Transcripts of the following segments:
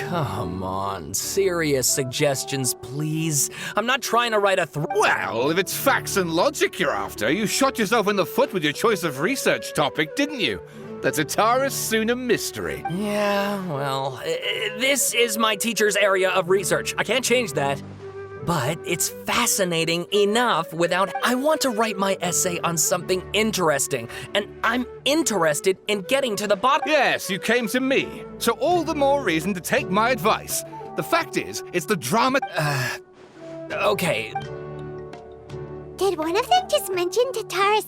Come on, serious suggestions, please. I'm not trying to write a Well, if it's facts and logic you're after, you shot yourself in the foot with your choice of research topic, didn't you? The Tatara mystery. Yeah, well, this is my teacher's area of research. I can't change that. But it's fascinating enough without... I want to write my essay on something interesting, and I'm interested in getting to the bottom... Yes, you came to me, so all the more reason to take my advice. The fact is, it's the drama... Okay. Did one of them just mention Tatara?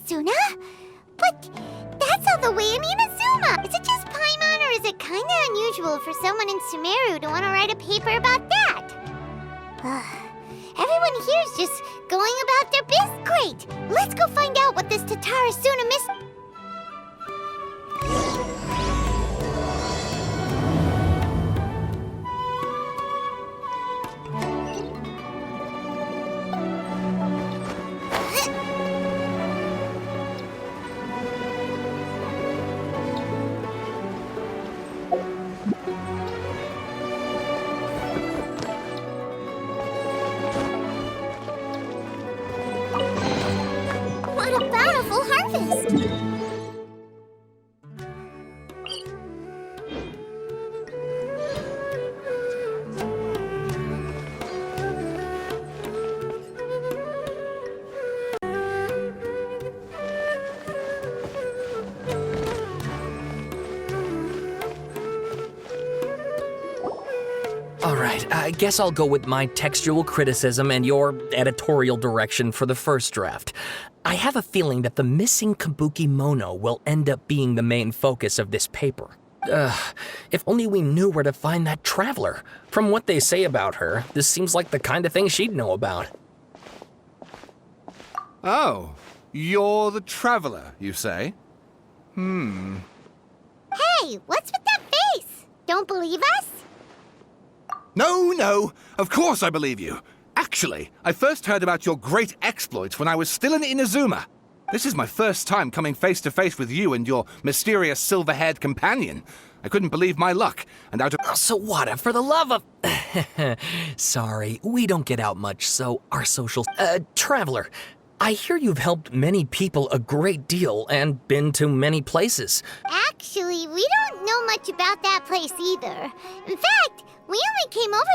But that's all the way in Inazuma! Is it just Paimon, or is it kinda unusual for someone in Sumeru to want to write a paper about that? Everyone here's just going about their business. Great! Let's go find out what this Tatara mystery... What a bountiful harvest! All right, I guess I'll go with my textual criticism and your editorial direction for the first draft. I have a feeling that the missing Kubukimono will end up being the main focus of this paper. If only we knew where to find that traveler. From what they say about her, this seems like the kind of thing she'd know about. Oh, you're the traveler, you say? Hey, what's with that face? Don't believe us? No, of course I believe you. Actually, I first heard about your great exploits when I was still in Inazuma. This is my first time coming face to face with you and your mysterious silver-haired companion. I couldn't believe my luck, and out of... Sawada, for the love of... Sorry, we don't get out much, so our social... Traveler, I hear you've helped many people a great deal and been to many places. Actually, we don't know much about that place either. In fact, we only came over...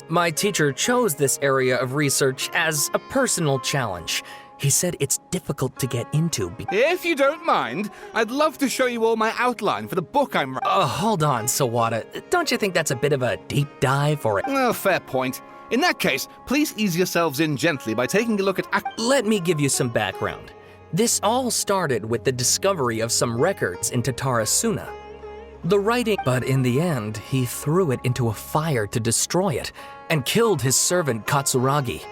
My teacher chose this area of research as a personal challenge. He said it's difficult to get into If you don't mind, I'd love to show you all my outline for the book I'm writing. Hold on, Sawada. Don't you think that's a bit of a deep dive for it? Oh, fair point. In that case, please ease yourselves in gently by taking a look at... Let me give you some background. This all started with the discovery of some records in Tatara. The writing, but in the end, he threw it into a fire to destroy it and killed his servant Katsuragi.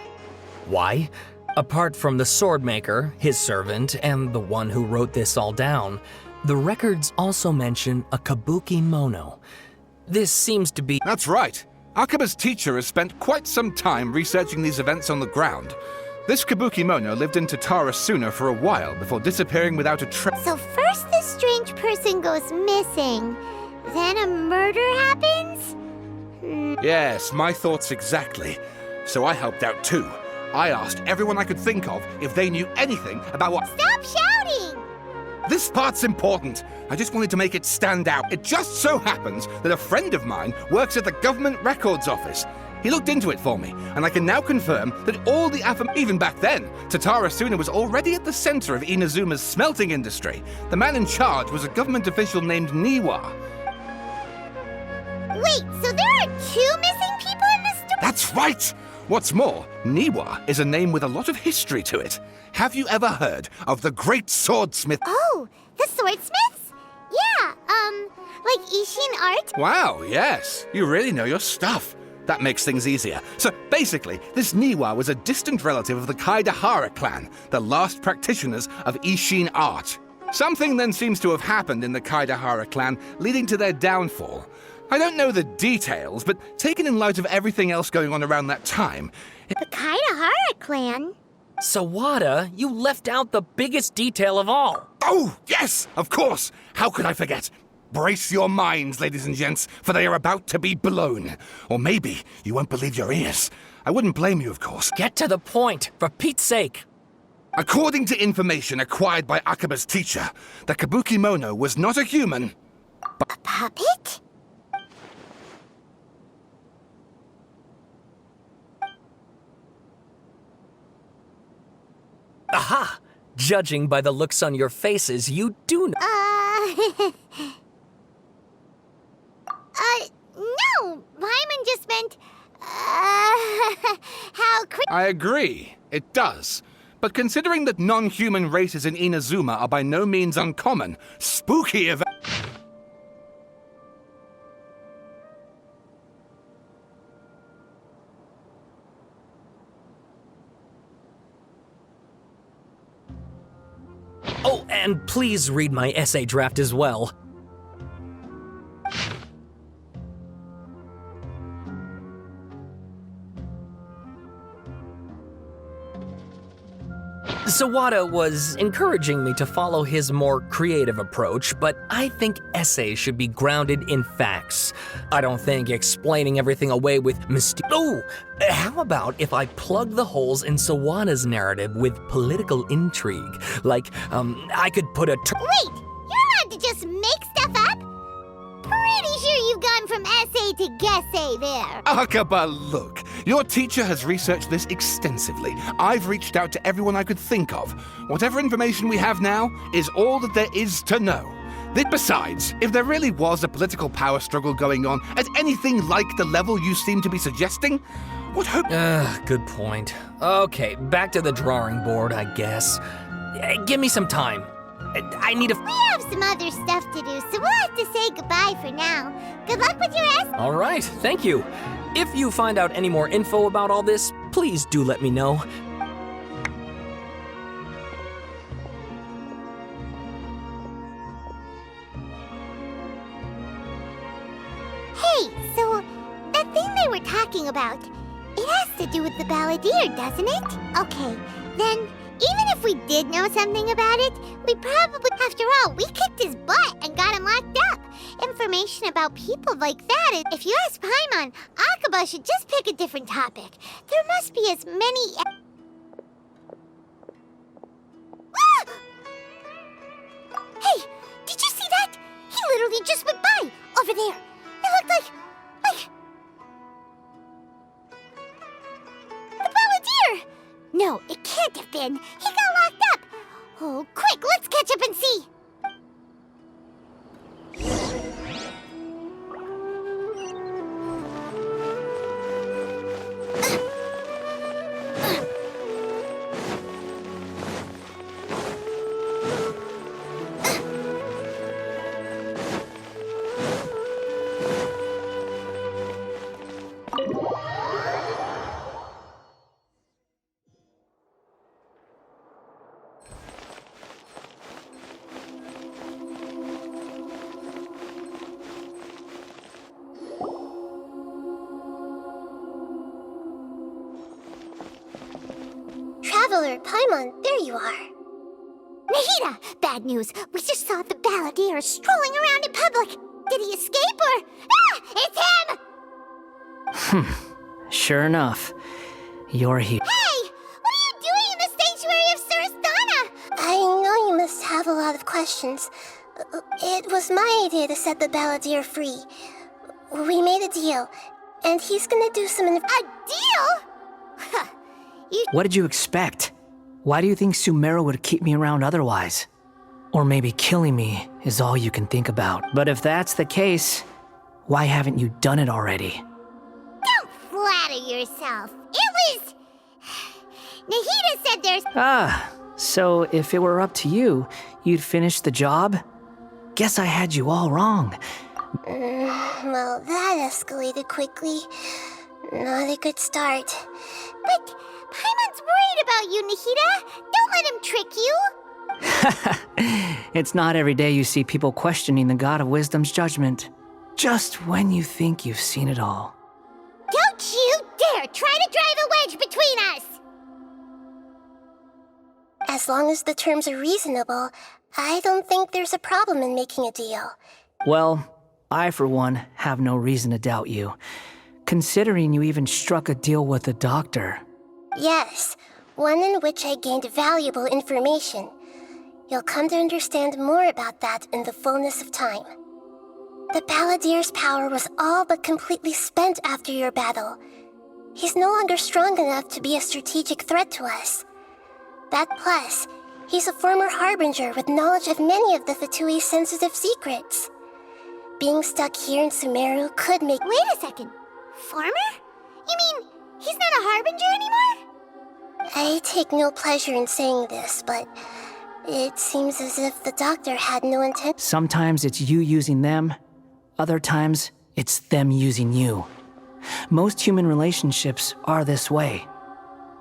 Why? Apart from the swordmaker, his servant, and the one who wrote this all down, the records also mention a Kubukimono. This seems to be... That's right. Akaba's teacher has spent quite some time researching these events on the ground. This Kubukimono lived in Tatara for a while before disappearing without a trace. So first this strange person goes missing, then a murder happens? Yes, my thoughts exactly. So I helped out too. I asked everyone I could think of if they knew anything about what... Stop shouting! This part's important. I just wanted to make it stand out. It just so happens that a friend of mine works at the Government Records Office. He looked into it for me, and I can now confirm that all the even back then, Tatara was already at the center of Inazuma's smelting industry. The man in charge was a government official named Niwa. Wait, so there are two missing people in this story? That's right! What's more, Niwa is a name with a lot of history to it. Have you ever heard of the great swordsmith? Oh, the swordsmiths? Yeah, like Ishin art? Wow, yes. You really know your stuff. That makes things easier. So basically, this Niwa was a distant relative of the Kaidahara clan, the last practitioners of Ishin art. Something then seems to have happened in the Kaidahara clan, leading to their downfall. I don't know the details, but taken in light of everything else going on around that time... The Kaidahara clan? Sawada, you left out the biggest detail of all. Oh, yes, of course! How could I forget? Brace your minds, ladies and gents, for they are about to be blown. Or maybe you won't believe your ears. I wouldn't blame you, of course. Get to the point, for Pete's sake. According to information acquired by Akaba's teacher, the Kubukimono was not a human, but A puppet? Aha! Judging by the looks on your faces, you do know. No! Paimon just meant, how I agree, it does. But considering that non-human races in Inazuma are by no means uncommon, spooky events... Oh, and please read my essay draft as well. Sawada was encouraging me to follow his more creative approach, but I think essays should be grounded in facts. I don't think explaining everything away with Oh! How about if I plug the holes in Sawada's narrative with political intrigue? Like, I could put a Wait! You're allowed to just make stuff up? Pretty sure you've gone from essay to guessay there. Akaba, look. Your teacher has researched this extensively. I've reached out to everyone I could think of. Whatever information we have now is all that there is to know. Besides, if there really was a political power struggle going on at anything like the level you seem to be suggesting, what hope... Good point. Okay, back to the drawing board, I guess. Give me some time. I need a... We have some other stuff to do, so we'll have to say goodbye for now. Good luck with your essay. All right, thank you. If you find out any more info about all this, please do let me know. Hey, so that thing they were talking about, it has to do with the balladeer, doesn't it? Okay, then even if we did know something about it, we probably, after all, we kicked his butt and got him locked up. Information about people like that, if you ask Paimon, Akaba should just pick a different topic. There must be as many... Ah! Hey, did you see that? He literally just went by, over there. It looked like... the balladeer! No, it can't have been. He got locked up. Oh, quick, let's catch up and see. Traveler, Paimon, there you are. Nahida! Bad news. We just saw the balladeer strolling around in public. Did he escape or... Ah! It's him! Sure enough. You're here. Hey! What are you doing in the sanctuary of Surastana? I know you must have a lot of questions. It was my idea to set the balladeer free. We made a deal, and he's gonna do some... A deal? What did you expect? Why do you think Sumeru would keep me around otherwise? Or maybe killing me is all you can think about. But if that's the case, why haven't you done it already? Don't flatter yourself. It was... Nahida said there's... Ah, so if it were up to you, you'd finish the job? Guess I had you all wrong. Well, that escalated quickly. Not a good start. But Paimon's worried about you, Nahida. Don't let him trick you. It's not every day you see people questioning the God of Wisdom's judgment. Just when you think you've seen it all. Don't you dare try to drive a wedge between us! As long as the terms are reasonable, I don't think there's a problem in making a deal. Well, I, for one, have no reason to doubt you, considering you even struck a deal with the doctor. Yes, one in which I gained valuable information. You'll come to understand more about that in the fullness of time. The Balladeer's power was all but completely spent after your battle. He's no longer strong enough to be a strategic threat to us. That plus, he's a former harbinger with knowledge of many of the Fatui's sensitive secrets. Being stuck here in Sumeru could make— Wait a second. Former? You mean he's not a harbinger anymore? I take no pleasure in saying this, but it seems as if the doctor had no intent— Sometimes it's you using them, other times it's them using you. Most human relationships are this way.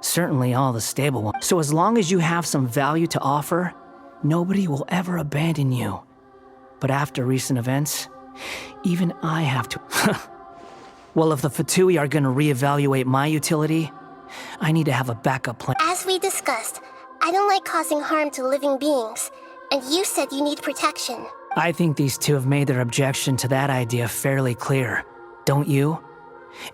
Certainly all the stable ones. So as long as you have some value to offer, nobody will ever abandon you. But after recent events, even I have to— Well, if the Fatui are gonna reevaluate my utility, I need to have a backup plan. As we discussed, I don't like causing harm to living beings, and you said you need protection. I think these two have made their objection to that idea fairly clear, don't you?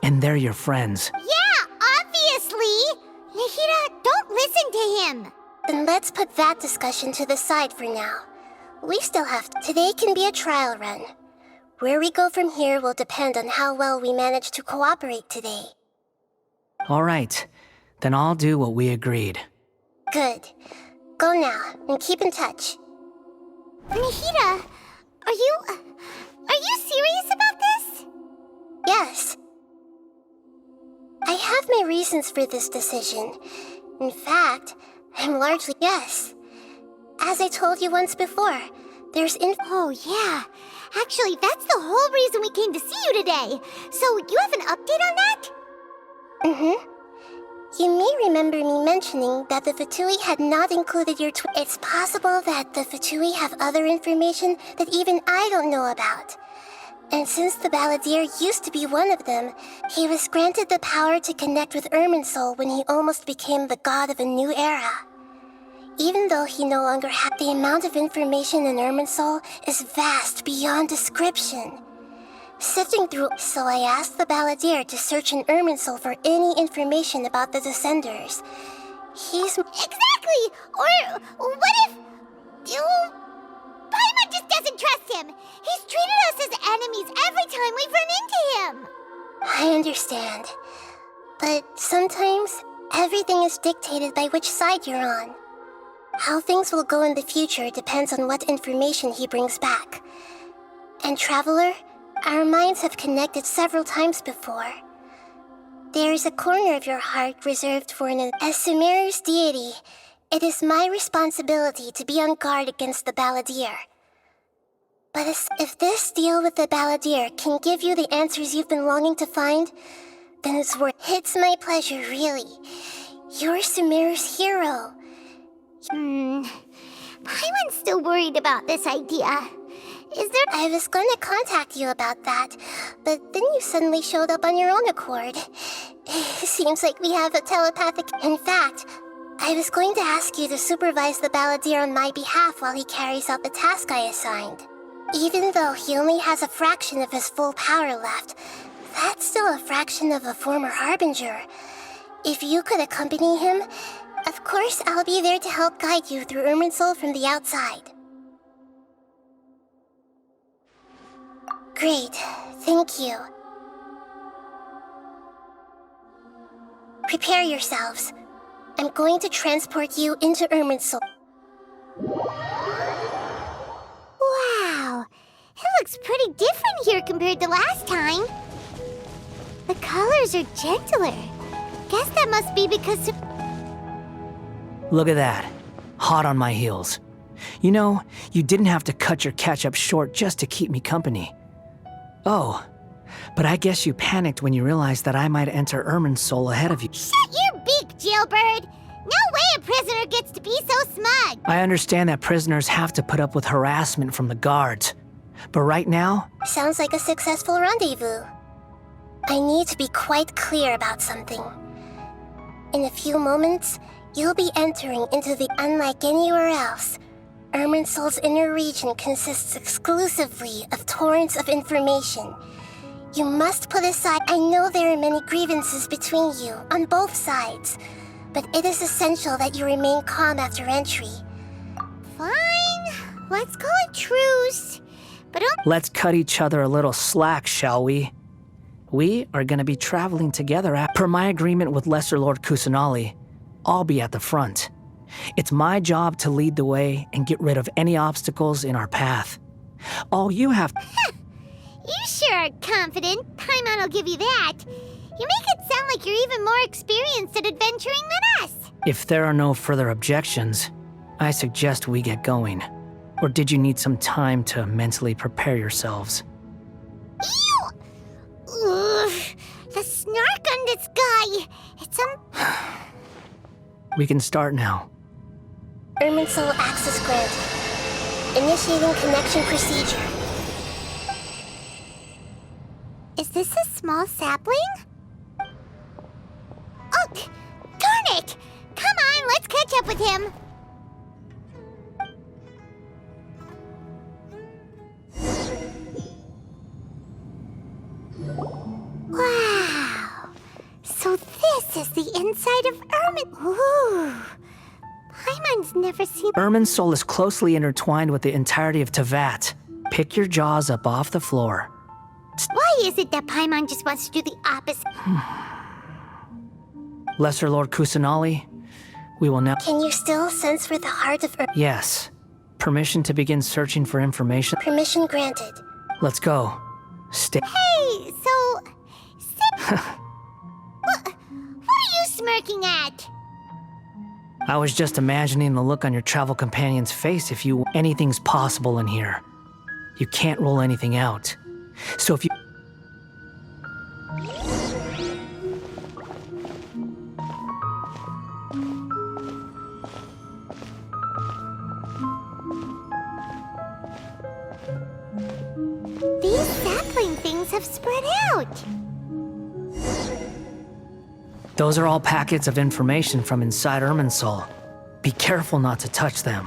And they're your friends. Yeah, obviously! Nahida, don't listen to him! Then let's put that discussion to the side for now. We still have to— Today can be a trial run. Where we go from here will depend on how well we manage to cooperate today. All right, then I'll do what we agreed. Good. Go now, and keep in touch. Nahida, are you serious about this? Yes. I have my reasons for this decision. In fact, I'm largely— Yes. As I told you once before, there's— Oh, yeah. Actually, that's the whole reason we came to see you today. So, you have an update on that? Mm-hmm. You may remember me mentioning that the Fatui had not included your It's possible that the Fatui have other information that even I don't know about. And since the Balladeer used to be one of them, he was granted the power to connect with Irminsul when he almost became the god of a new era. Even though he no longer had— The amount of information in Irminsul is vast beyond description. Sifting through— So I asked the Balladeer to search in Irminsul for any information about the Descenders. He's— Exactly! Or what if— Paimon just doesn't trust him! He's treated us as enemies every time we've run into him! I understand. But sometimes, everything is dictated by which side you're on. How things will go in the future depends on what information he brings back. And Traveler, our minds have connected several times before. There is a corner of your heart reserved for an— As Sumeru's deity, it is my responsibility to be on guard against the Balladeer. But if this deal with the Balladeer can give you the answers you've been longing to find, then it's worth— It's my pleasure, really. You're Sumeru's hero. Paimon's still worried about this idea. Is there— I was going to contact you about that, but then you suddenly showed up on your own accord. Seems like we have a telepathic— In fact, I was going to ask you to supervise the Balladeer on my behalf while he carries out the task I assigned. Even though he only has a fraction of his full power left, that's still a fraction of a former harbinger. If you could accompany him, of course I'll be there to help guide you through Irminsul from the outside. Great, thank you. Prepare yourselves. I'm going to transport you into Irminsul. Wow, it looks pretty different here compared to last time. The colors are gentler. Guess that must be because— Look at that. Hot on my heels. You know, you didn't have to cut your catch-up short just to keep me company. Oh, But I guess you panicked when you realized that I might enter Irminsul ahead of you. Shut your beak, jailbird! No way a prisoner gets to be so smug! I understand that prisoners have to put up with harassment from the guards. But right now, Sounds like a successful rendezvous. I need to be quite clear about something. In a few moments, you'll be entering into the unlike anywhere else. Irminsul's inner region consists exclusively of torrents of information. You must put aside. I know there are many grievances between you, on both sides, but it is essential that you remain calm after entry. Fine, let's call it truce. But let's cut each other a little slack, shall we? We are going to be traveling together. Per my agreement with Lesser Lord Kusanali, I'll be at the front. It's my job to lead the way and get rid of any obstacles in our path. All you have... You sure are confident. Paimon will give you that. You make it sound like you're even more experienced at adventuring than us. If there are no further objections, I suggest we get going. Or did you need some time to mentally prepare yourselves? Ew! Ugh, the snark on this guy. It's We can start now. Irminsul access granted. Initiating connection procedure. Is this a small sapling? Oh, darn it! Come on, let's catch up with him. Wow. So this is the inside of Ooh. Paimon's never seen... Irminsul is closely intertwined with the entirety of Tevat. Pick your jaws up off the floor. Why is it that Paimon just wants to do the opposite? Lesser Lord Kusanali, we will now... Can you still sense where the heart of Yes. Permission to begin searching for information? Permission granted. Let's go. Stay... Hey, so... What are you smirking at? I was just imagining the look on your travel companion's face if you... Anything's possible in here. You can't rule anything out. So if you... These sapling things have spread out. Those are all packets of information from inside Irminsul. Be careful not to touch them.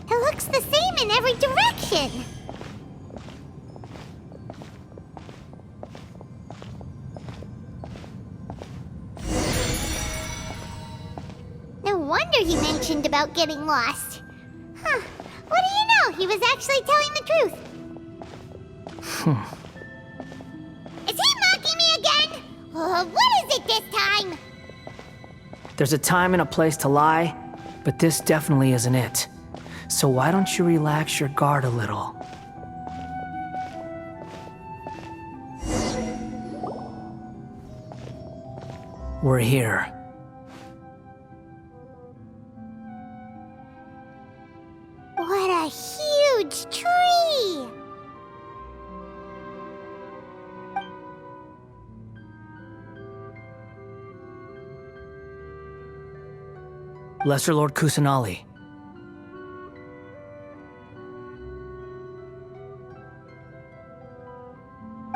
It looks the same in every direction. No wonder he mentioned about getting lost. Huh. What do you know? He was actually telling the truth. Is he mocking me again? What is it this time? There's a time and a place to lie, but this definitely isn't it. So why don't you relax your guard a little? We're here. What a huge tree! Lesser Lord Kusanali.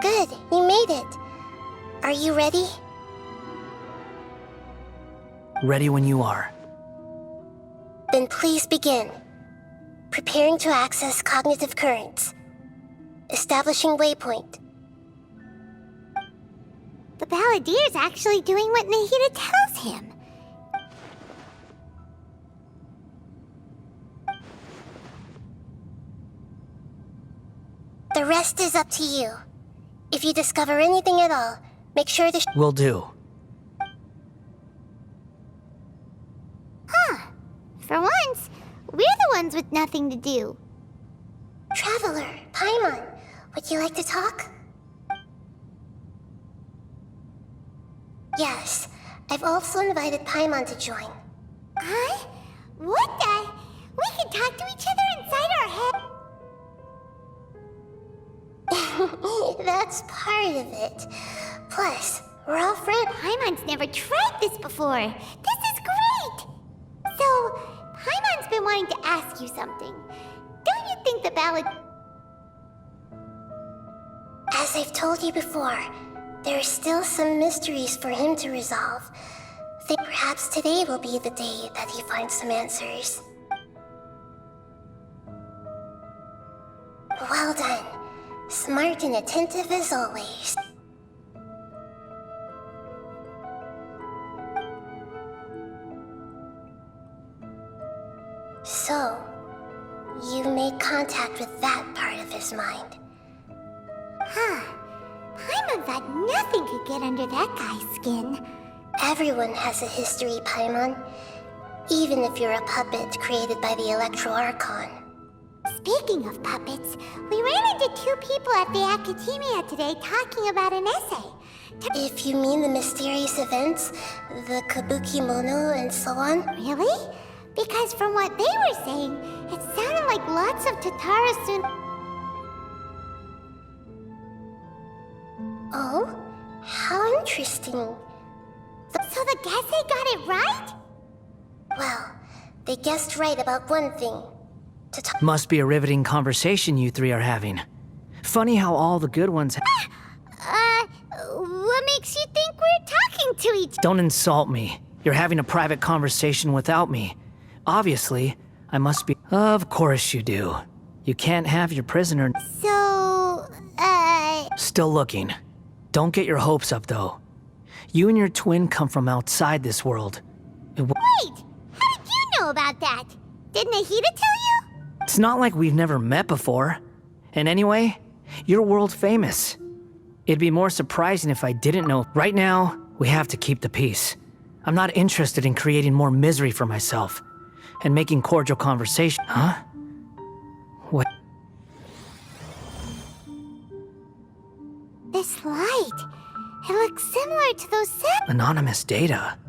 Good, you made it. Are you ready? Ready when you are. Then please begin. Preparing to access cognitive currents. Establishing waypoint. The Balladier's actually doing what Nahida tells him. The rest is up to you. If you discover anything at all, make sure to... Will do. Huh. For once, we're the ones with nothing to do. Traveler, Paimon, would you like to talk? Yes, I've also invited Paimon to join. Huh? What the? We can talk to each other inside our head. That's part of it. Plus, we're all friends. Paimon's never tried this before. This is great! So, Paimon's been wanting to ask you something. Don't you think the ballad... As I've told you before, there are still some mysteries for him to resolve. Think perhaps today will be the day that he finds some answers. Well done. Smart and attentive as always. So, you made contact with that part of his mind. Huh. Paimon thought nothing could get under that guy's skin. Everyone has a history, Paimon. Even if you're a puppet created by the Electro Archon. Speaking of puppets, we ran into two people at the Academia today talking about an essay. If you mean the mysterious events, the Kubukimono and so on? Really? Because from what they were saying, it sounded like lots of Tatarasun... Oh? How interesting. So the Gase got it right? Well, they guessed right about one thing. Must be a riveting conversation you three are having. Funny how all the good ones What makes you think we're talking to each... Don't insult me. You're having a private conversation without me. Obviously, I must be... Of course you do. You can't have your prisoner... So, Still looking. Don't get your hopes up, though. You and your twin come from outside this world. Wait! How did you know about that? Didn't Nahida tell you? It's not like we've never met before. And anyway, you're world famous. It'd be more surprising if I didn't know. Right now, we have to keep the peace. I'm not interested in creating more misery for myself. And making cordial conversation. Huh? What? This light. It looks similar to those Anonymous data.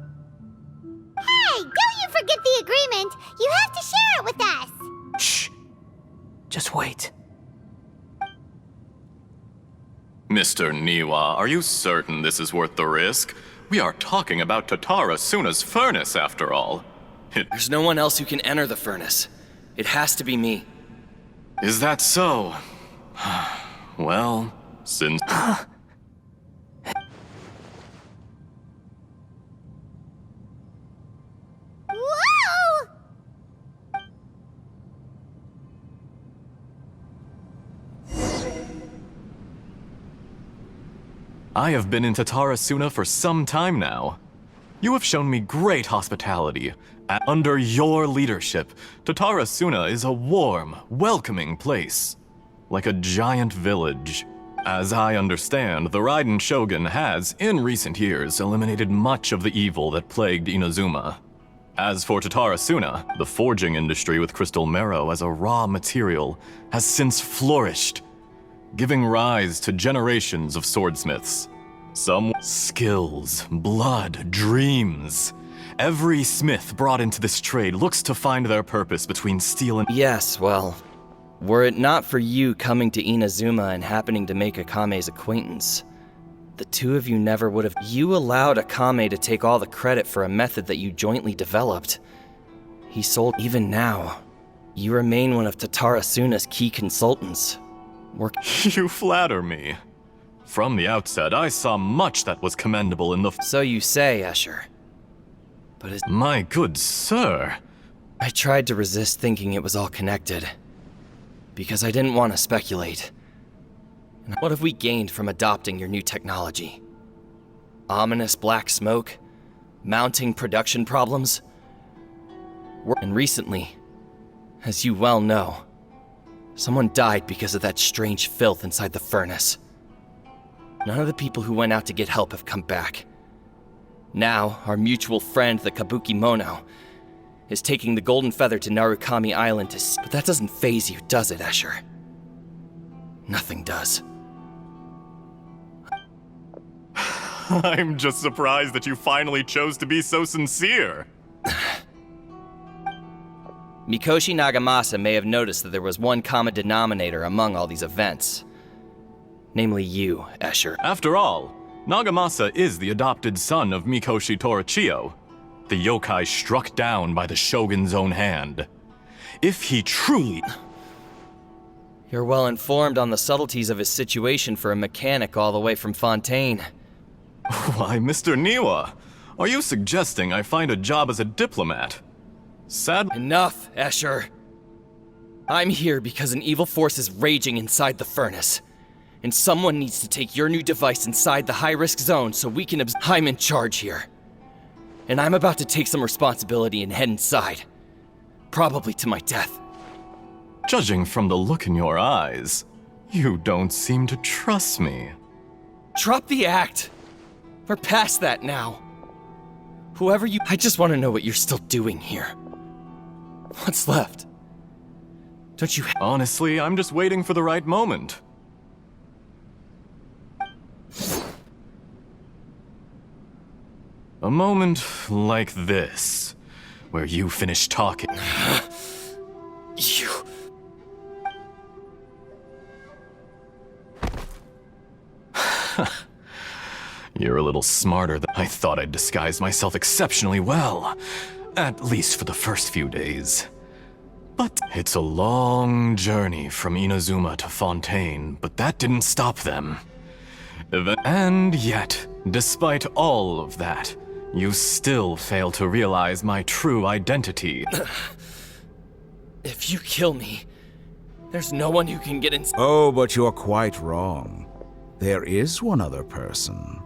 Hey, don't you forget the agreement! You have to share it with us! Shh. Just wait. Mr. Niwa, are you certain this is worth the risk? We are talking about Tatara Suna's furnace, after all. There's no one else who can enter the furnace. It has to be me. Is that so? Well, since... Whoa! I have been in Tatara Suna for some time now. You have shown me great hospitality. Under your leadership, Tatara Suna is a warm, welcoming place. Like a giant village. As I understand, the Raiden Shogun has, in recent years, eliminated much of the evil that plagued Inazuma. As for Tatara Suna, the forging industry with crystal marrow as a raw material has since flourished, giving rise to generations of swordsmiths. Some skills, blood, dreams. Every smith brought into this trade looks to find their purpose between steel and... Yes, well, were it not for you coming to Inazuma and happening to make Akame's acquaintance, the two of you never would have... You allowed Akame to take all the credit for a method that you jointly developed. He sold... Even now, you remain one of Tatara Suna's key consultants. You flatter me. From the outset, I saw much that was commendable in the... So you say, Escher. But as... My good sir. I tried to resist thinking it was all connected. Because I didn't want to speculate. And what have we gained from adopting your new technology? Ominous black smoke? Mounting production problems? And recently, as you well know, someone died because of that strange filth inside the furnace. None of the people who went out to get help have come back. Now, our mutual friend, the Kubukimono, is taking the Golden Feather to Narukami Island to... But that doesn't faze you, does it, Escher? Nothing does. I'm just surprised that you finally chose to be so sincere. Mikoshi Nagamasa may have noticed that there was one common denominator among all these events. Namely you, Escher. After all, Nagamasa is the adopted son of Mikoshi Torichio, the yokai struck down by the shogun's own hand. If he truly... You're well informed on the subtleties of his situation for a mechanic all the way from Fontaine. Why, Mr. Niwa, are you suggesting I find a job as a diplomat? Enough, Escher. I'm here because an evil force is raging inside the furnace. And someone needs to take your new device inside the high-risk zone so we can I'm in charge here. And I'm about to take some responsibility and head inside. Probably to my death. Judging from the look in your eyes, you don't seem to trust me. Drop the act. We're past that now. Whoever you... I just want to know what you're still doing here. What's left? Don't you... Honestly, I'm just waiting for the right moment. A moment like this, where you finish talking. You... You're a little smarter than I thought. I'd disguise myself exceptionally well. At least for the first few days. But it's a long journey from Inazuma to Fontaine, but that didn't stop them. And yet, despite all of that, you still fail to realize my true identity. If you kill me, there's no one who can get in... Oh, but you're quite wrong. There is one other person.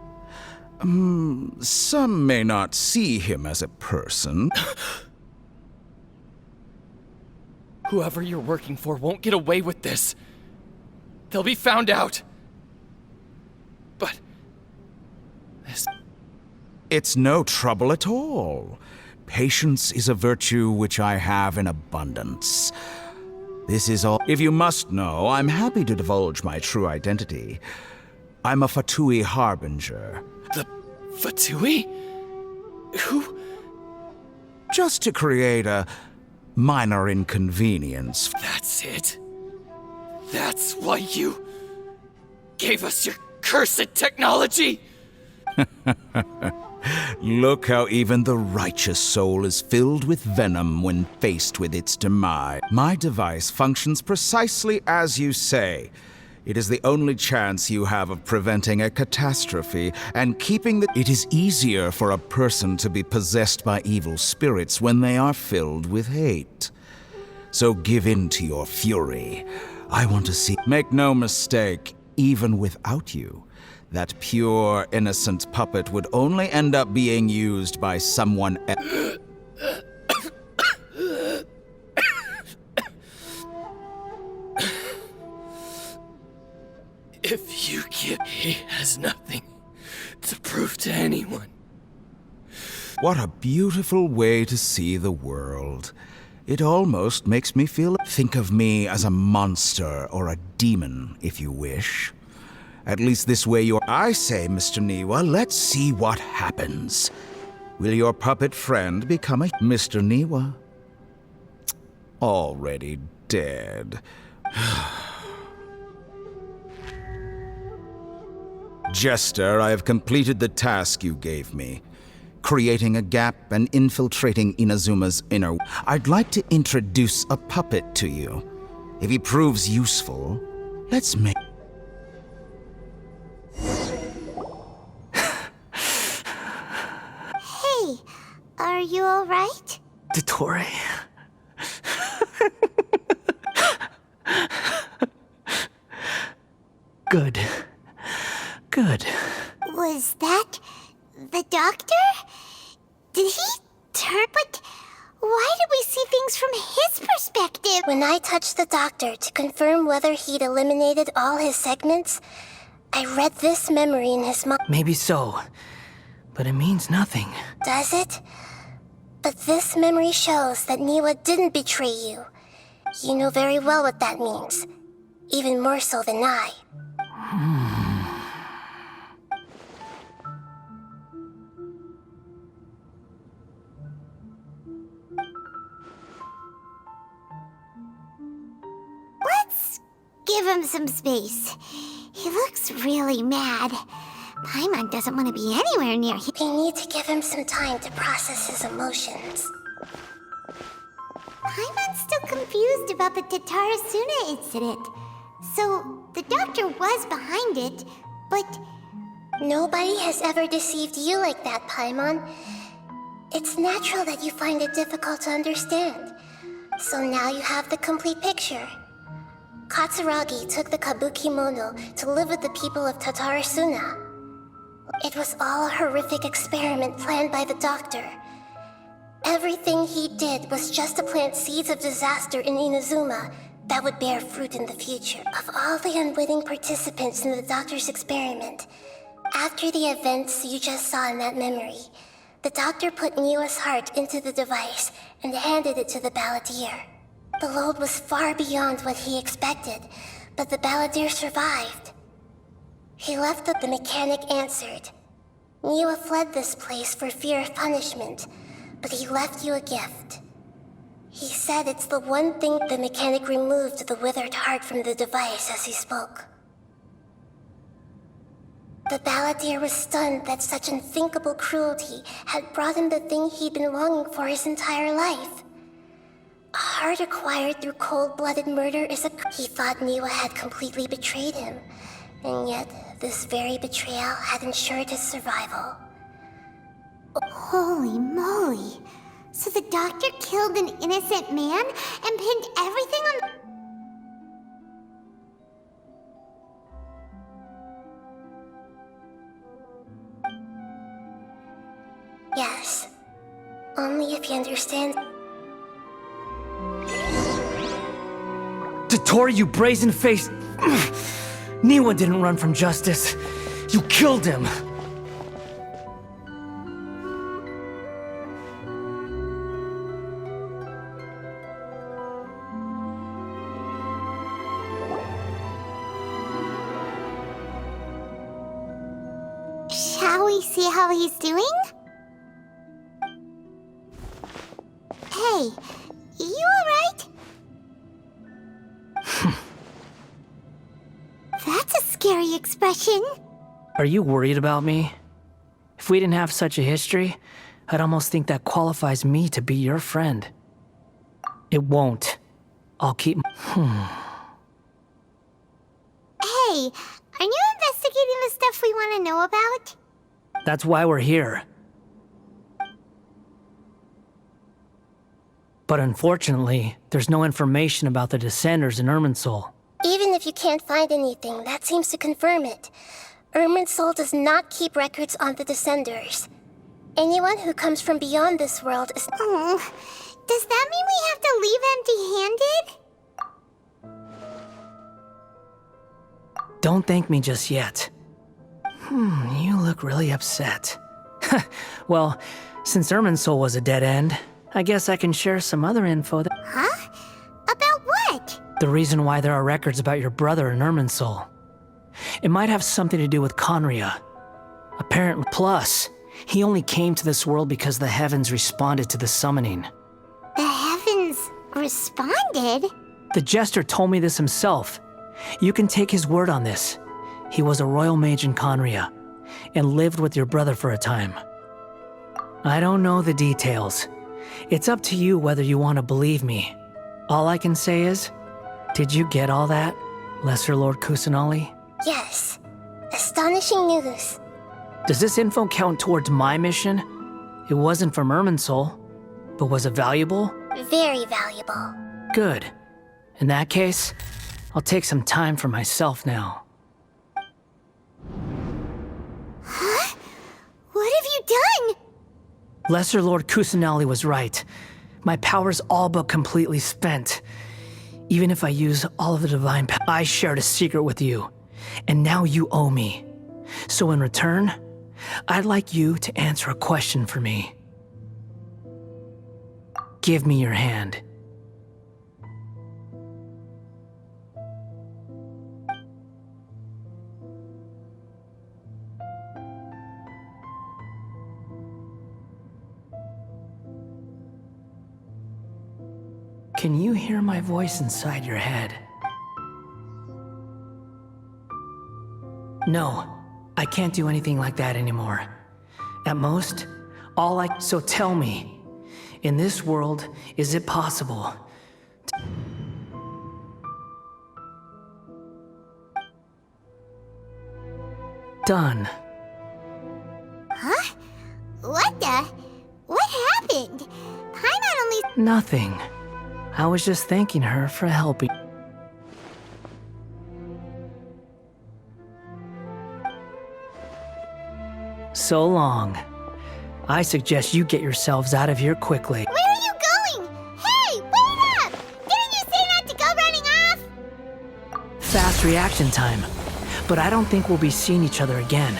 Some may not see him as a person. Whoever you're working for won't get away with this. They'll be found out. But... this... It's no trouble at all. Patience is a virtue which I have in abundance. This is all... If you must know, I'm happy to divulge my true identity. I'm a Fatui harbinger. The Fatui? Who? Just to create a minor inconvenience. That's it? That's why you gave us your cursed technology? Look how even the righteous soul is filled with venom when faced with its demise. My device functions precisely as you say. It is the only chance you have of preventing a catastrophe and keeping the... It is easier for a person to be possessed by evil spirits when they are filled with hate. So give in to your fury. I want to see... Make no mistake, even without you, that pure, innocent puppet would only end up being used by someone else. If you give, he has nothing to prove to anyone. What a beautiful way to see the world. It almost makes me feel... Think of me as a monster or a demon, if you wish. At least this way you're... I say, Mr. Niwa, let's see what happens. Will your puppet friend become a... Mr. Niwa? Already dead. Jester, I have completed the task you gave me. Creating a gap and infiltrating Inazuma's inner... I'd like to introduce a puppet to you. If he proves useful, let's make... Hey, are you alright? Dottore. Good. Good. Was that the doctor? Did he turn? But why did we see things from his perspective? When I touched the doctor to confirm whether he'd eliminated all his segments, I read this memory in his mind. Maybe so, but it means nothing. Does it? But this memory shows that Niwa didn't betray you. You know very well what that means. Even more so than I. give him some space. He looks really mad. Paimon doesn't want to be anywhere near him. We need to give him some time to process his emotions. Paimon's still confused about the Tatarasuna incident. So, the doctor was behind it, but... Nobody has ever deceived you like that, Paimon. It's natural that you find it difficult to understand. So now you have the complete picture. Katsuragi took the Kubukimono to live with the people of Tatarasuna. It was all a horrific experiment planned by the doctor. Everything he did was just to plant seeds of disaster in Inazuma that would bear fruit in the future. Of all the unwitting participants in the doctor's experiment, after the events you just saw in that memory, the doctor put Niwa's heart into the device and handed it to the balladeer. The load was far beyond what he expected, but the balladeer survived. He left what the mechanic answered. Niwa fled this place for fear of punishment, but he left you a gift. He said it's the one thing the mechanic removed the withered heart from the device as he spoke. The balladeer was stunned that such unthinkable cruelty had brought him the thing he'd been longing for his entire life. A heart acquired through cold-blooded murder is a... He thought Niwa had completely betrayed him, and yet this very betrayal had ensured his survival. Holy moly. So the doctor killed an innocent man and pinned everything on... Yes. Only if you understand... Dottore, you brazen-faced... Niwa didn't run from justice. You killed him. Shall we see how he's doing? Hey, you alright? That's a scary expression. Are you worried about me? If we didn't have such a history, I'd almost think that qualifies me to be your friend. It won't. I'll keep... Hey, aren't you investigating the stuff we want to know about? That's why we're here. But unfortunately, there's no information about the Descenders in Irminsul. Even if you can't find anything, that seems to confirm it. Irminsul does not keep records on the Descenders. Anyone who comes from beyond this world is... Oh, does that mean we have to leave empty-handed? Don't thank me just yet. You look really upset. Well, since Irminsul was a dead end, I guess I can share some other info that... Huh? About what? The reason why there are records about your brother in Irminsul. It might have something to do with Conria. Apparently, plus, he only came to this world because the heavens responded to the summoning. The heavens responded? The jester told me this himself. You can take his word on this. He was a royal mage in Conria, and lived with your brother for a time. I don't know the details. It's up to you whether you want to believe me. All I can say is, did you get all that, Lesser Lord Kusanali? Yes. Astonishing news. Does this info count towards my mission? It wasn't from Irminsul, but was it valuable? Very valuable. Good. In that case, I'll take some time for myself now. Huh? What have you done? Lesser Lord Kusanali was right. My power's all but completely spent. Even if I use all of the divine power, I shared a secret with you, and now you owe me. So in return, I'd like you to answer a question for me. Give me your hand. Can you hear my voice inside your head? No, I can't do anything like that anymore. At most, So tell me, in this world, is it possible? Done. Huh? What the? What happened? Paimon only... Nothing. I was just thanking her for helping. So long. I suggest you get yourselves out of here quickly. Where are you going? Hey, wait up! Didn't you say not to go running off? Fast reaction time. But I don't think we'll be seeing each other again.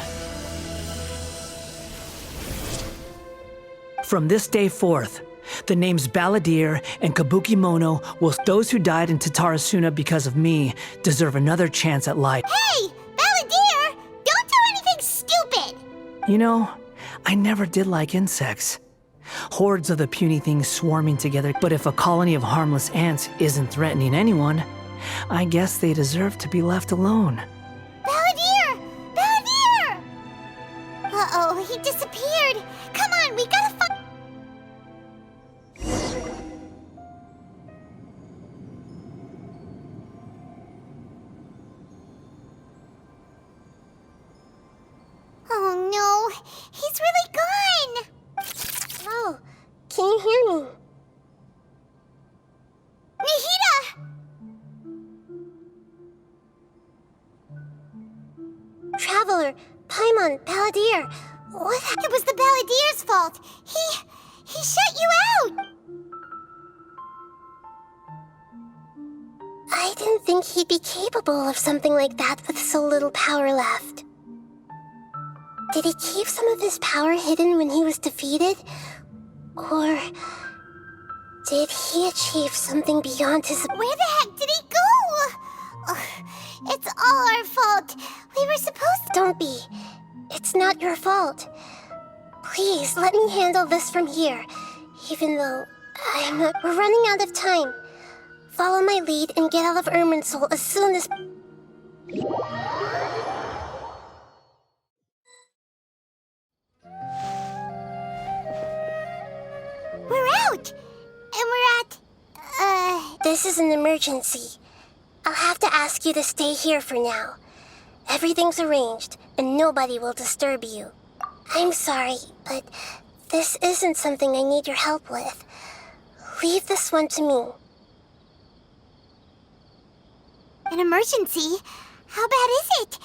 From this day forth, the names Balladeer and Kubukimono those who died in Tatarasuna because of me deserve another chance at life. Hey, Balladeer! Don't do anything stupid! You know, I never did like insects. Hordes of the puny things swarming together, but if a colony of harmless ants isn't threatening anyone, I guess they deserve to be left alone. Balladeer! Balladeer! Uh-oh, he disappeared. Come on, we gotta find... Oh no, he's really gone! Oh, can you hear me? Nihida! Traveler, Paimon, Balladeer, what It was the Balladeer's fault. He shut you out! I didn't think he'd be capable of something like that with so little power left. Did he keep some of his power hidden when he was defeated? Or did he achieve something beyond his... Where the heck did he go? Ugh, it's all our fault. We were supposed to... Don't be. It's not your fault. Please, let me handle this from here. Even though I'm not... We're running out of time. Follow my lead and get out of Irminsul as soon as... We're out! And we're at... This is an emergency. I'll have to ask you to stay here for now. Everything's arranged, and nobody will disturb you. I'm sorry, but this isn't something I need your help with. Leave this one to me. An emergency? How bad is it?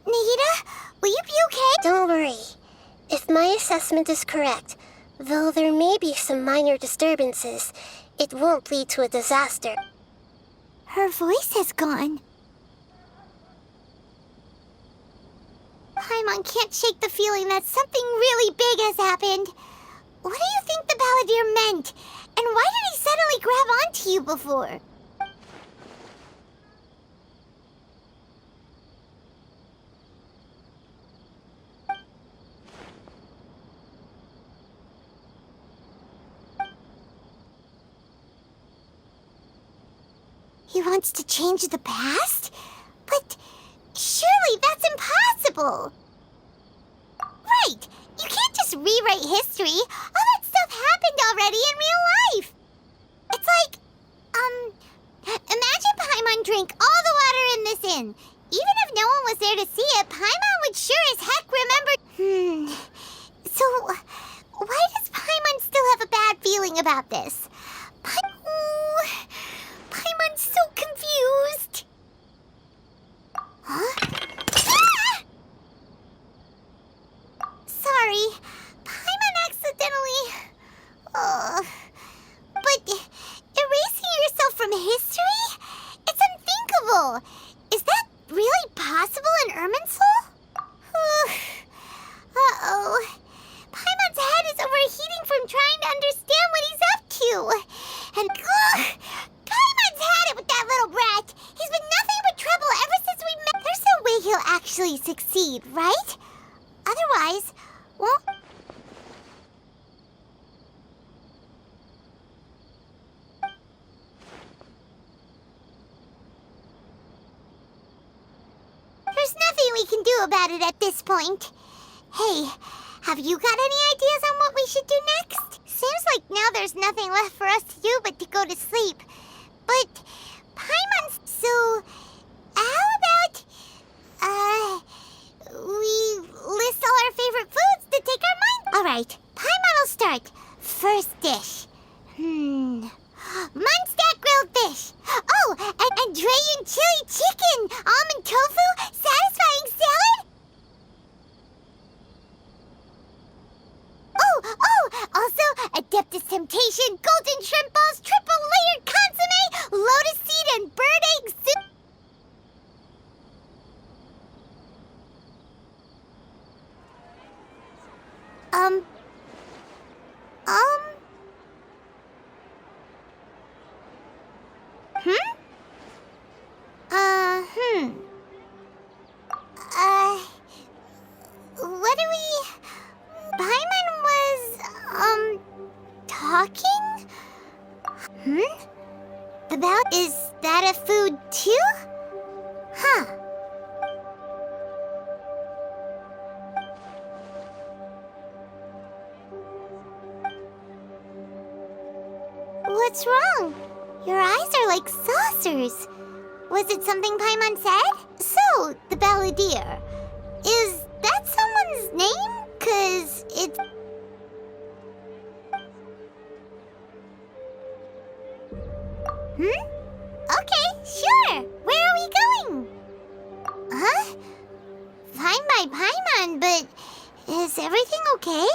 Nihida, will you be okay? Don't worry. If my assessment is correct, though there may be some minor disturbances, it won't lead to a disaster. Her voice has gone. Paimon can't shake the feeling that something really big has happened. What do you think the Balladeer meant? And why did he suddenly grab onto you before? He wants to change the past? But surely that's impossible! Right! You can't just rewrite history! All that stuff happened already in real life! It's like, imagine Paimon drank all the water in this inn. Even if no one was there to see it, Paimon would sure as heck remember... So, why does Paimon still have a bad feeling about this? Paimon's so confused. Huh? Ah! Sorry, Paimon accidentally... But erasing yourself from history? It's unthinkable. Is that really possible in Irminsul? Uh-oh. Paimon's head is overheating from trying to understand what he's up to. And... Paimon's had it with that little brat. He's been nothing but trouble ever since we met. There's no way he'll actually succeed, right? Otherwise, well... There's nothing we we can do about it at this point. Hey, have you got any ideas on what we should do next? Seems like now there's nothing left for us to do but to go to sleep. But, Paimon's... So, how about, we list all our favorite foods to take our mind? Alright, Paimon will start. First dish. Munstack grilled fish. Oh, and Drayan chili chicken. Almond tofu. Satisfying salad. Oh, also Adeptus Temptation, golden shrimp balls, triple layered consomme, lotus seed and bird egg soup. What do we... Paimon was, talking? About... Is that a food too? Huh. What's wrong? Your eyes are like saucers. Was it something Paimon said? So, the balladeer. Is that someone's name? 'Cause it's... Okay, sure. Where are we going? Huh? Fine by Paimon, but is everything okay?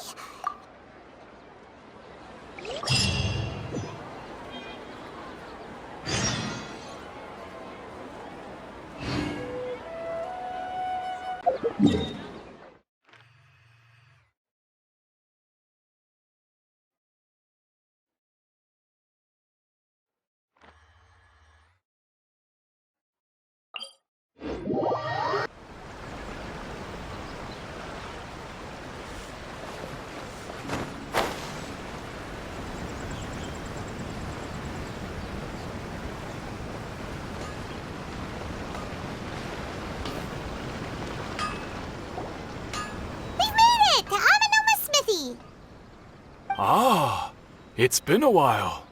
Ah, it's been a while.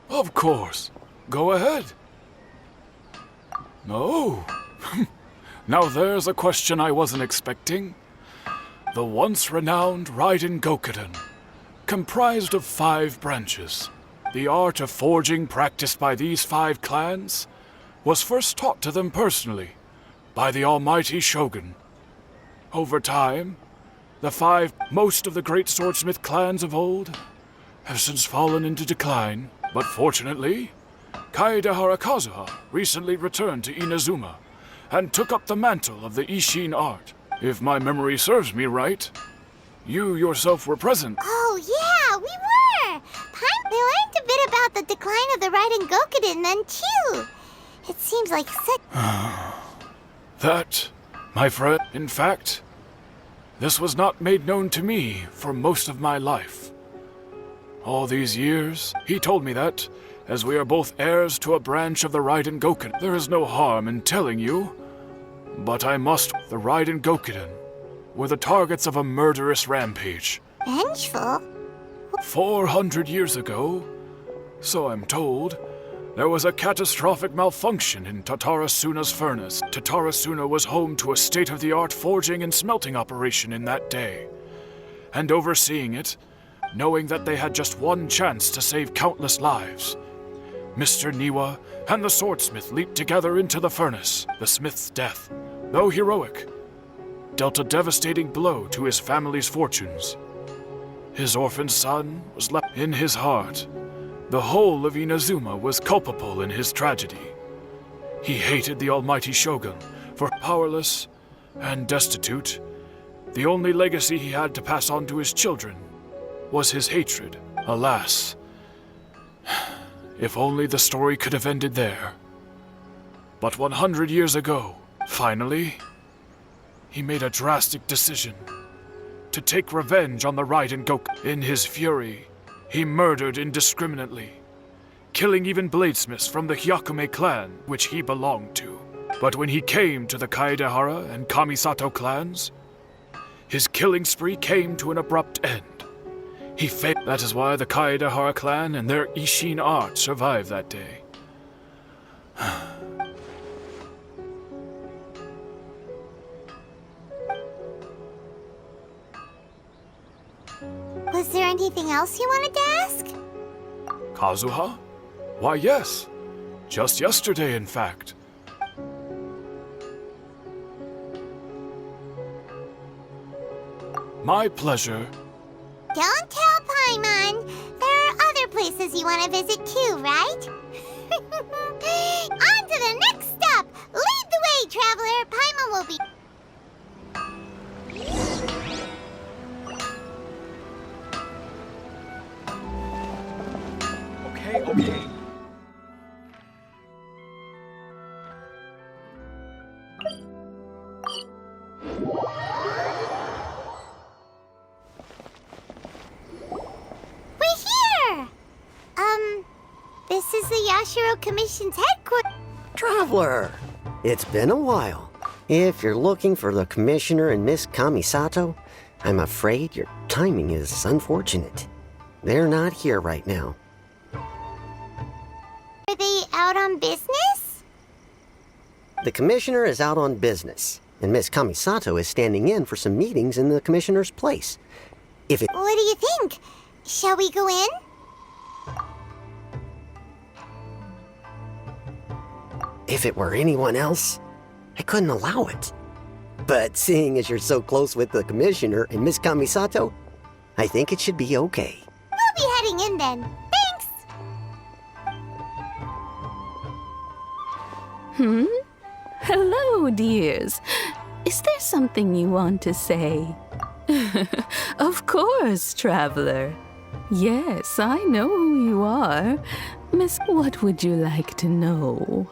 Of course. Go ahead. No. Now there's a question I wasn't expecting. The once renowned Raiden Gokuden, comprised of 5 branches. The art of forging practiced by these 5 clans was first taught to them personally by the almighty Shogun. Over time, most of the great swordsmith clans of old have since fallen into decline, but fortunately, Kaede Harakazuha recently returned to Inazuma and took up the mantle of the Ishin art. If my memory serves me right, you yourself were present. Oh yeah, we were! They learned a bit about the decline of the Raiden Gokuden then too. It seems like such... That, my friend, in fact... This was not made known to me for most of my life. All these years, he told me that, as we are both heirs to a branch of the Raiden Gokuden, there is no harm in telling you. But I must. The Raiden Gokuden were the targets of a murderous rampage. Vengeful? 400 years ago, so I'm told, there was a catastrophic malfunction in Tatarasuna's furnace. Tatarasuna was home to a state-of-the-art forging and smelting operation in that day. And overseeing it, knowing that they had just one chance to save countless lives, Mr. Niwa and the swordsmith leaped together into the furnace. The smith's death, though heroic, dealt a devastating blow to his family's fortunes. His orphaned son was left in his heart. The whole of Inazuma was culpable in his tragedy. He hated the almighty Shogun, for powerless and destitute, the only legacy he had to pass on to his children was his hatred. Alas, if only the story could have ended there. But 100 years ago, finally, he made a drastic decision to take revenge on the Raiden Gokuden. In his fury, he murdered indiscriminately, killing even bladesmiths from the Hyakume clan, which he belonged to. But when he came to the Kaedehara and Kamisato clans, his killing spree came to an abrupt end. He failed. That is why the Kaedehara clan and their Ishin art survived that day. Was there anything else you wanted to ask? Kazuha? Why, yes. Just yesterday, in fact. My pleasure. Don't tell Paimon. There are other places you want to visit too, right? On to the next stop! Lead the way, traveler! Paimon will be... Okay. We're here! This is the Yashiro Commission's headquarters. Traveler! It's been a while. If you're looking for the Commissioner and Miss Kamisato, I'm afraid your timing is unfortunate. They're not here right now. Are they out on business? The Commissioner is out on business, and Miss Kamisato is standing in for some meetings in the Commissioner's place. What do you think? Shall we go in? If it were anyone else, I couldn't allow it. But seeing as you're so close with the Commissioner and Miss Kamisato, I think it should be okay. We'll be heading in then. Thanks! Hello, dears. Is there something you want to say? Of course, traveler. Yes, I know who you are. Miss, what would you like to know?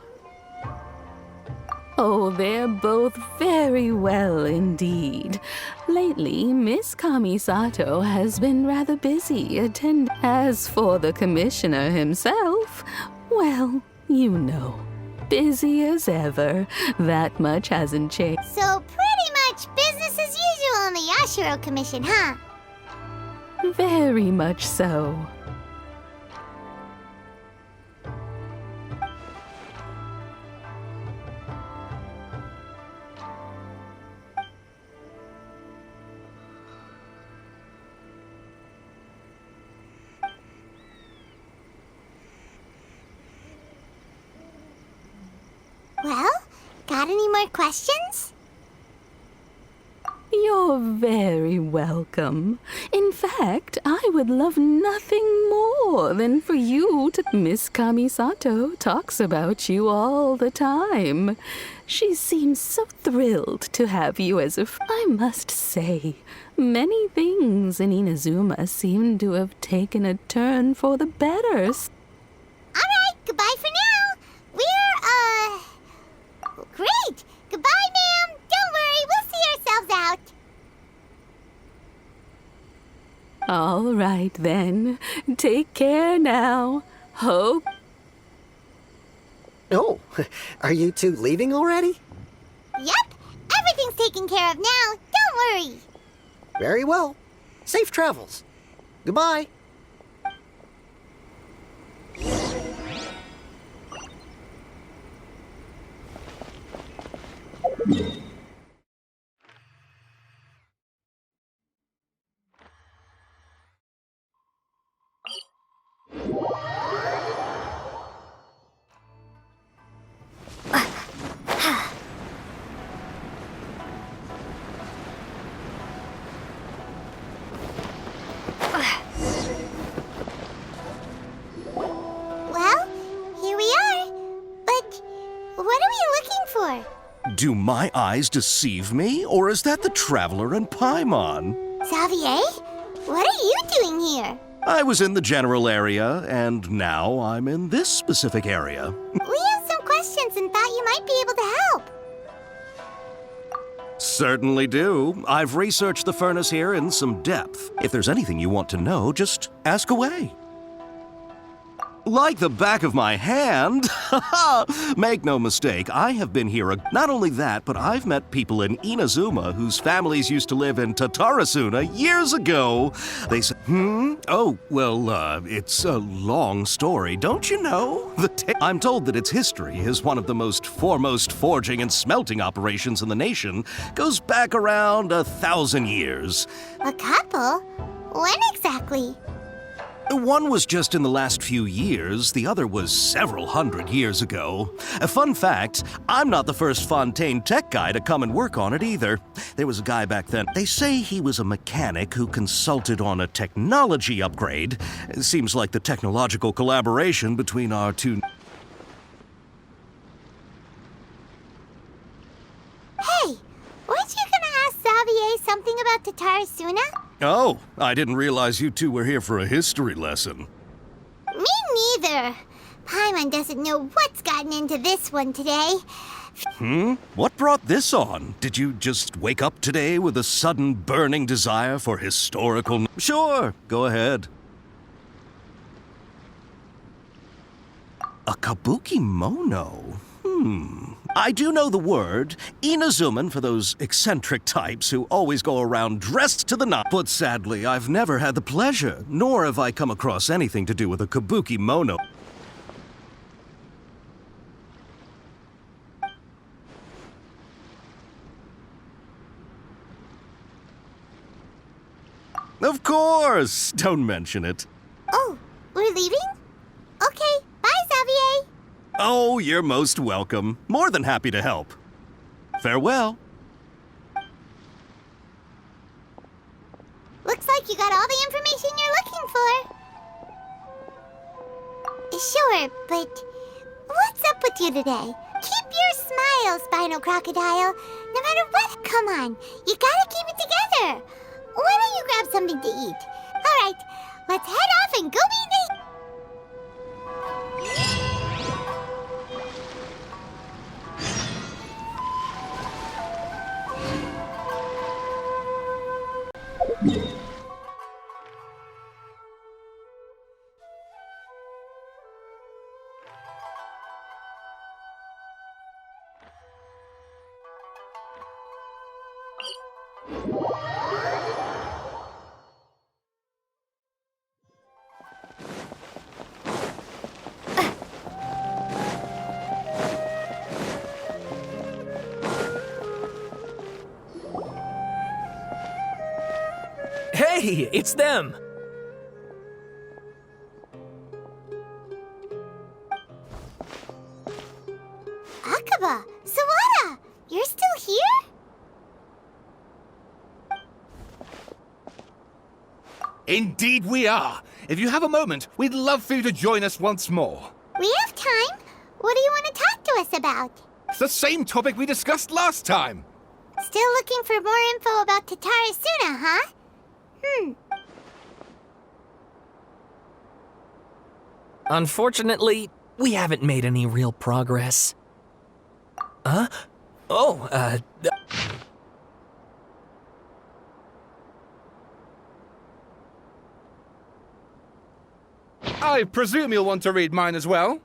Oh, they're both very well indeed. Lately, Miss Kamisato has been rather busy attending. As for the Commissioner himself, well, you know, busy as ever. That much hasn't changed. So pretty much business as usual in the Yashiro Commission, huh? Very much so. Well, got any more questions? You're very welcome. In fact, I would love nothing more than for you to... Miss Kamisato talks about you all the time. She seems so thrilled to have you as a... I must say, many things in Inazuma seem to have taken a turn for the better. Alright, goodbye for now. We're, Great! Goodbye, ma'am! Don't worry, we'll see ourselves out. All right, then. Take care now. Hope... Oh, are you two leaving already? Yep, everything's taken care of now. Don't worry. Very well. Safe travels. Goodbye. Well, here we are. But what are we looking for? Do my eyes deceive me, or is that the Traveler and Paimon? Xavier, what are you doing here? I was in the general area, and now I'm in this specific area. We have some questions and thought you might be able to help. Certainly do. I've researched the furnace here in some depth. If there's anything you want to know, just ask away. Like the back of my hand? Make no mistake, I have been here. Not only that, but I've met people in Inazuma whose families used to live in Tatarasuna years ago. They said, Oh, well, it's a long story, don't you know? I'm told that its history is one of the most foremost forging and smelting operations in the nation. Goes back around 1,000 years. A couple? When exactly? One was just in the last few years, the other was several hundred years ago. A fun fact, I'm not the first Fontaine tech guy to come and work on it either. There was a guy back then. They say he was a mechanic who consulted on a technology upgrade. It seems like the technological collaboration between our two... Hey, weren't you gonna ask Xavier something about Tatarasuna? Oh, I didn't realize you two were here for a history lesson. Me neither. Paimon doesn't know what's gotten into this one today. What brought this on? Did you just wake up today with a sudden burning desire for historical... Sure, go ahead. A Kubukimono? I do know the word. Inazuman for those eccentric types who always go around dressed to the nines. But sadly, I've never had the pleasure, nor have I come across anything to do with a Kubukimono. Of course! Don't mention it. Oh, we're leaving? Okay, bye, Xavier. Oh, you're most welcome. More than happy to help. Farewell. Looks like you got all the information you're looking for. Sure, but what's up with you today? Keep your smile, Spinal Crocodile. No matter what, come on. You gotta keep it together. Why don't you grab something to eat? All right, let's head off and go meet the... Hey, it's them! Akaba, Sawada, you're still here? Indeed we are. If you have a moment, we'd love for you to join us once more. We have time. What do you want to talk to us about? It's the same topic we discussed last time. Still looking for more info about Tatarasuna, huh? Unfortunately, we haven't made any real progress. Huh? Oh, I presume you'll want to read mine as well.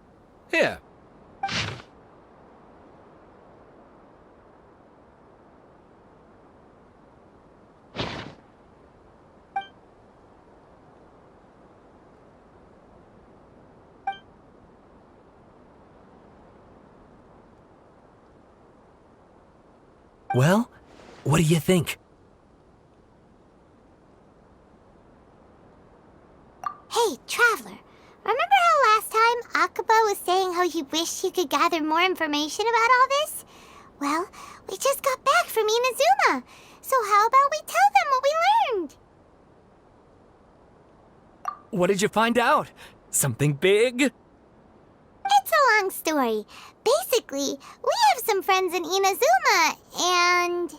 Here. well, what do you think? Hey, Traveler. Remember how last time Akaba was saying how he wished he could gather more information about all this? Well, we just got back from Inazuma. So how about we tell them what we learned? What did you find out? Something big? It's a long story. Basically, we have some friends in Inazuma, and...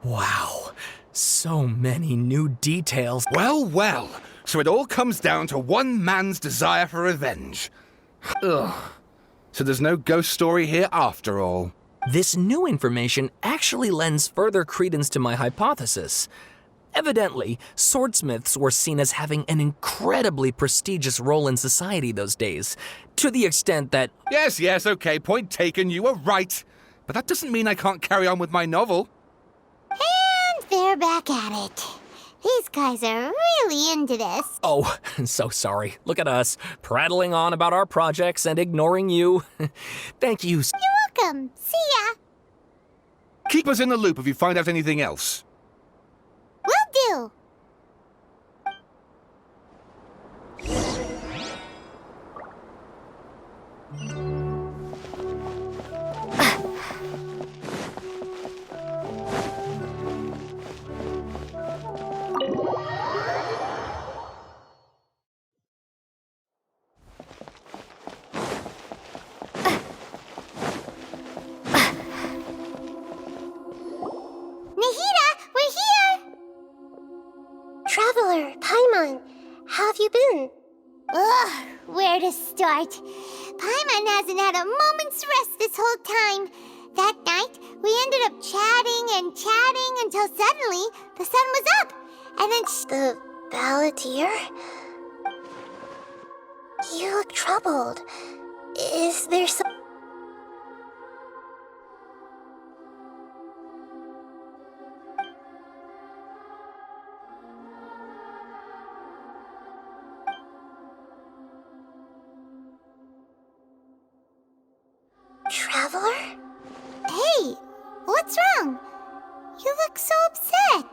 Wow, so many new details. Well, well. So it all comes down to one man's desire for revenge. Ugh. So there's no ghost story here after all. This new information actually lends further credence to my hypothesis. Evidently, swordsmiths were seen as having an incredibly prestigious role in society those days, to the extent that... Yes, okay, point taken, you were right. But that doesn't mean I can't carry on with my novel. And they're back at it. These guys are really into this. Oh, so sorry. Look at us, prattling on about our projects and ignoring you. Thank you. You're welcome. See ya. Keep us in the loop if you find out anything else. Will do. Traveler, Paimon, how have you been? Ugh, where to start? Paimon hasn't had a moment's rest this whole time. That night, we ended up chatting until suddenly the sun was up. And then The balladeer? You look troubled. Is there some... Traveler? Hey, what's wrong? You look so upset.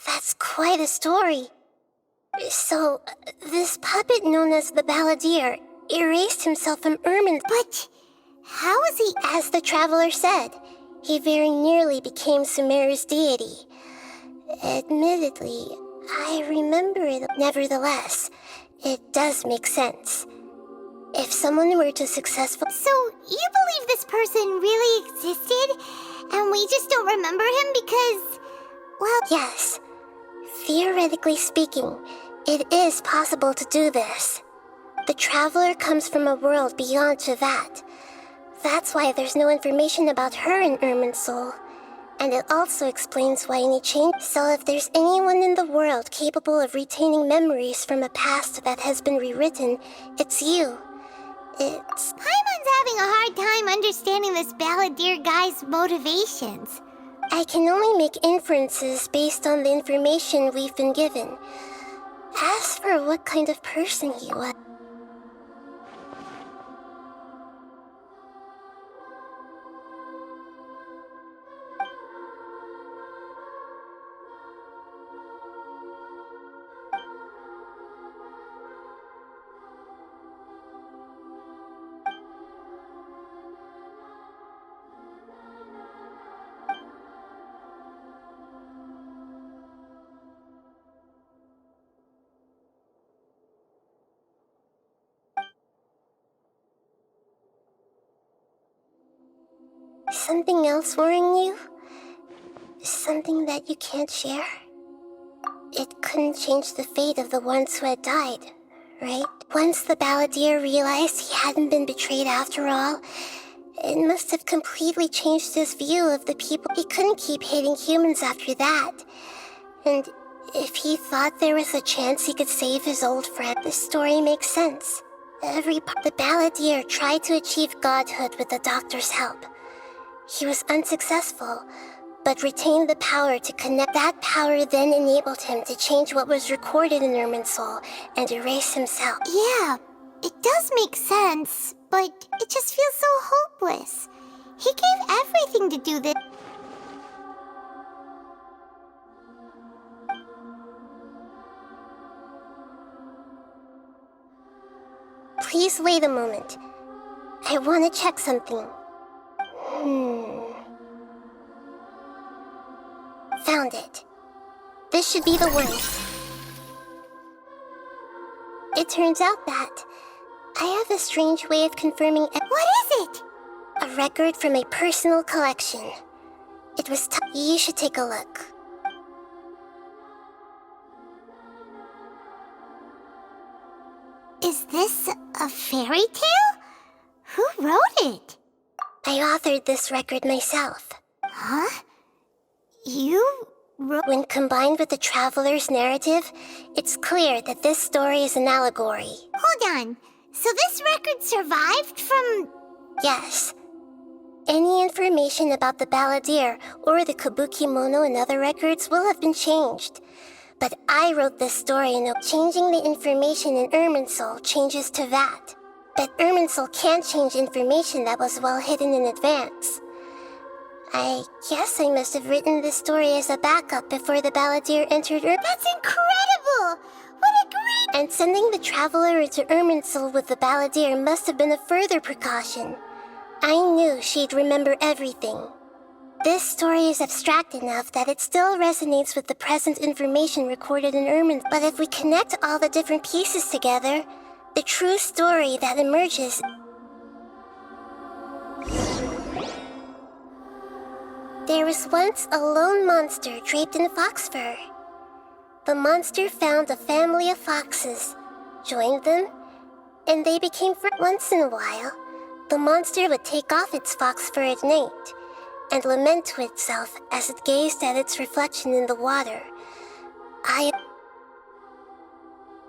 That's quite a story. So, this puppet known as the balladeer erased himself from Ermin's... But how is he... As the traveler said, he very nearly became Sumeru's deity. Admittedly, I remember it. Nevertheless, it does make sense. If someone were to successfully... So, you believe this person really existed, and we just don't remember him because... Well... Yes. Theoretically speaking, it is possible to do this. The traveler comes from a world beyond to that. That's why there's no information about her in Ermin's soul. And it also explains why any change... So if there's anyone in the world capable of retaining memories from a past that has been rewritten, it's you. It's... Paimon's having a hard time understanding this balladeer guy's motivations. I can only make inferences based on the information we've been given. As for what kind of person he was... Something else worrying you? Something that you can't share? It couldn't change the fate of the ones who had died, right? Once the balladeer realized he hadn't been betrayed after all, it must have completely changed his view of the people. He couldn't keep hating humans after that. And if he thought there was a chance he could save his old friend, the story makes sense. The balladeer tried to achieve godhood with the doctor's help. He was unsuccessful, but retained the power to connect. That power then enabled him to change what was recorded in Ermin's soul and erase himself. Yeah, it does make sense, but it just feels so hopeless. He gave everything to do this. Please wait a moment. I want to check something. Found it. This should be the one. It turns out that I have a strange way of confirming. What is it? A record from a personal collection. It was you should take a look. Is this a fairy tale? Who wrote it? I authored this record myself. Huh? You wrote... When combined with the traveler's narrative, it's clear that this story is an allegory. Hold on. So this record survived from... Yes. Any information about the balladeer or the Kubukimono and other records will have been changed. But I wrote this story and changing the information in Irminsul changes to that. But Irminsul can't change information that was well hidden in advance. I guess I must have written this story as a backup before the balladeer entered That's incredible! What a great... And sending the traveler into Irminsul with the balladeer must have been a further precaution. I knew she'd remember everything. This story is abstract enough that it still resonates with the present information recorded in Irminsul. But if we connect all the different pieces together, the true story that emerges... There was once a lone monster draped in fox fur. The monster found a family of foxes, joined them, and they became friends. Once in a while, the monster would take off its fox fur at night and lament to itself as it gazed at its reflection in the water.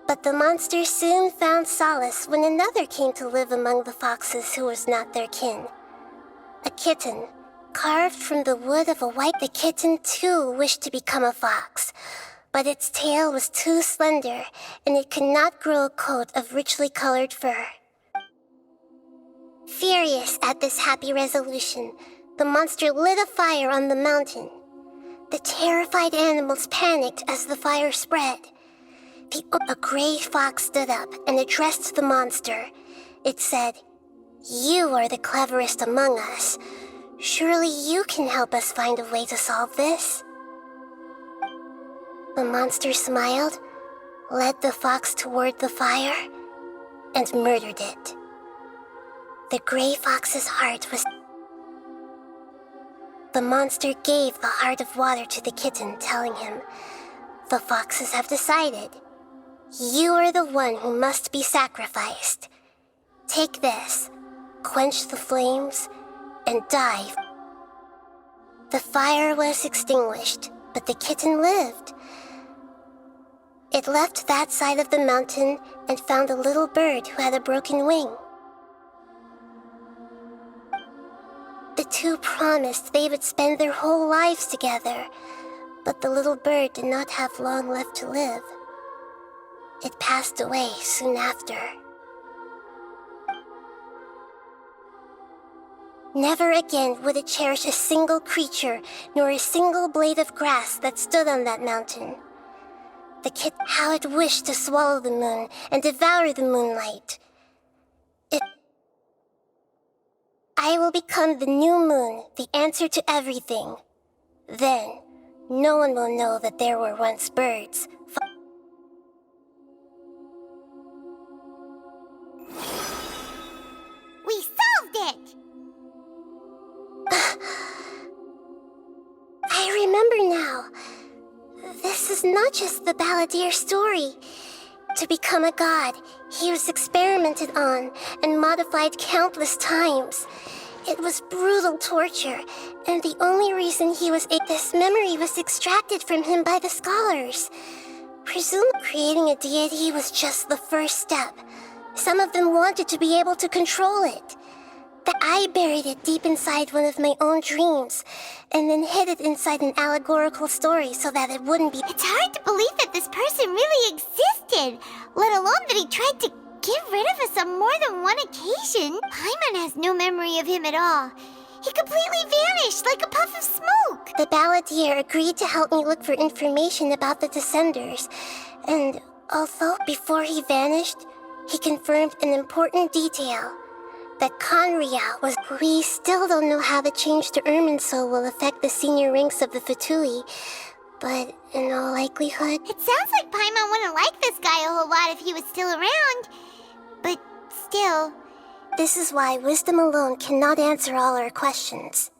But the monster soon found solace when another came to live among the foxes who was not their kin. A kitten, carved from the wood of a white. The kitten too wished to become a fox, but its tail was too slender and it could not grow a coat of richly colored fur. Furious at this happy resolution, the monster lit a fire on the mountain. The terrified animals panicked as the fire spread. A gray fox stood up and addressed the monster. It said, "You are the cleverest among us. Surely you can help us find a way to solve this." The monster smiled, led the fox toward the fire, and murdered it. The gray fox's heart was... The monster gave the heart of water to the kitten, telling him, "The foxes have decided. You are the one who must be sacrificed. Take this, quench the flames, and die." The fire was extinguished, but the kitten lived. It left that side of the mountain and found a little bird who had a broken wing. The two promised they would spend their whole lives together, but the little bird did not have long left to live. It passed away soon after. Never again would it cherish a single creature nor a single blade of grass that stood on that mountain. The kitten, how it wished to swallow the moon and devour the moonlight. I will become the new moon, the answer to everything. Then, no one will know that there were once birds. We solved it! I remember now. This is not just the balladeer's story. To become a god, he was experimented on and modified countless times. It was brutal torture, and the only reason he was this memory was extracted from him by the scholars. Presumably, creating a deity was just the first step. Some of them wanted to be able to control it. But I buried it deep inside one of my own dreams, and then hid it inside an allegorical story so that it wouldn't be... It's hard to believe that this person really existed, let alone that he tried to get rid of us on more than one occasion. Paimon has no memory of him at all. He completely vanished like a puff of smoke. The balladeer agreed to help me look for information about the descenders, and although before he vanished, he confirmed an important detail. That Conria was... We still don't know how the change to Irminsul will affect the senior ranks of the Fatui, but in all likelihood... It sounds like Paimon wouldn't like this guy a whole lot if he was still around. But still... This is why wisdom alone cannot answer all our questions.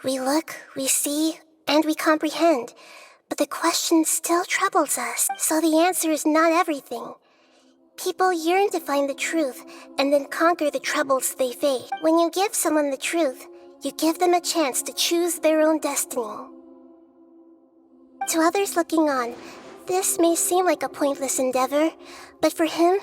We look, we see, and we comprehend, but the question still troubles us, so the answer is not everything. People yearn to find the truth and then conquer the troubles they face. When you give someone the truth, you give them a chance to choose their own destiny. To others looking on, this may seem like a pointless endeavor, but for him,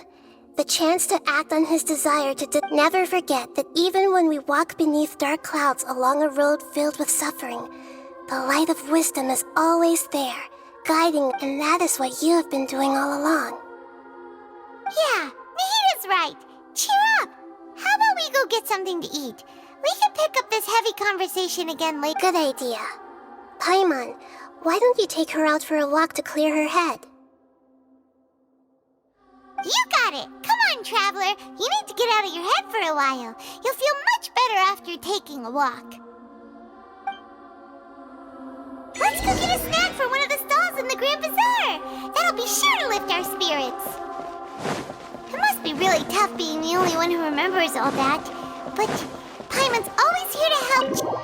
the chance to act on his desire to never forget that even when we walk beneath dark clouds along a road filled with suffering, the light of wisdom is always there, guiding, and that is what you have been doing all along. Yeah, Mihida's right. Cheer up. How about we go get something to eat? We can pick up this heavy conversation again later. Good idea. Paimon, why don't you take her out for a walk to clear her head? You got it. Come on, traveler. You need to get out of your head for a while. You'll feel much better after taking a walk. Let's go get a snack from one of the stalls in the Grand Bazaar. That'll be sure to lift our spirits. It must be really tough being the only one who remembers all that. But Paimon's always here to help.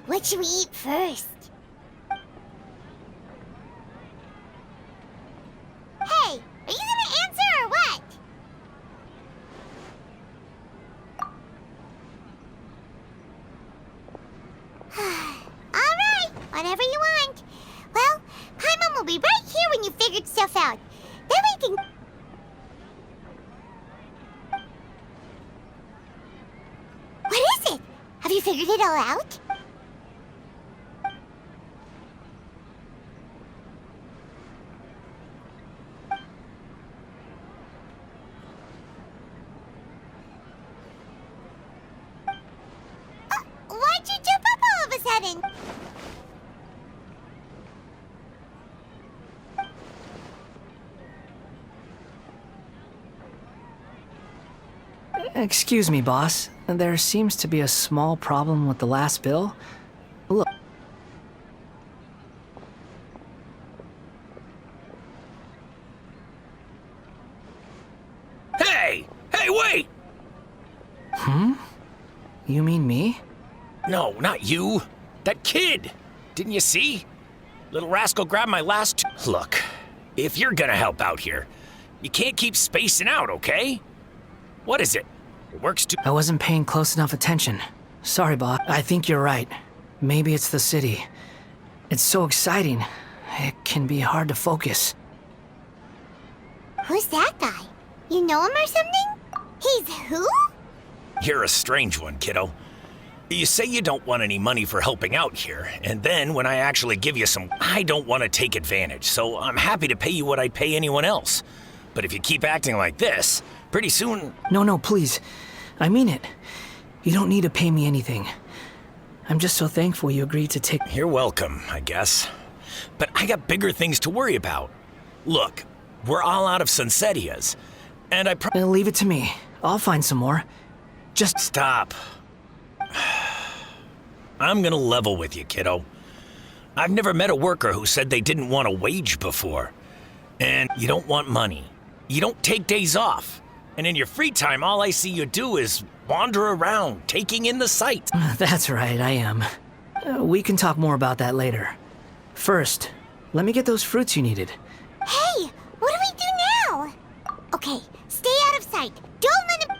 What should we eat first? Hey, are you gonna answer or what? Alright, whatever you want. Well, Paimon will be right here when you figured stuff out. Then we can... What is it? Have you figured it all out? Why'd you jump up all of a sudden? Excuse me, boss. There seems to be a small problem with the last bill. Look. Hey! Hey, wait! You mean me? No, not you. That kid! Didn't you see? Little rascal grabbed my last... Look, if you're gonna help out here, you can't keep spacing out, okay? What is it? It works too... I wasn't paying close enough attention. Sorry, boss. I think you're right. Maybe it's the city. It's so exciting. It can be hard to focus. Who's that guy? You know him or something? He's who? You're a strange one, kiddo. You say you don't want any money for helping out here, and then when I actually give you some, I don't want to take advantage, so I'm happy to pay you what I'd pay anyone else. But if you keep acting like this, pretty soon... No, please. I mean it. You don't need to pay me anything. I'm just so thankful you agreed to take... You're welcome, I guess. but I got bigger things to worry about. Look, we're all out of Sunsetias, and leave it to me. I'll find some more. Just stop. I'm gonna level with you, kiddo. I've never met a worker who said they didn't want a wage before. And you don't want money. You don't take days off. And in your free time, all I see you do is wander around, taking in the sights. That's right, I am. We can talk more about that later. First, let me get those fruits you needed. Hey, what do we do now? Okay, stay out of sight. Don't let him...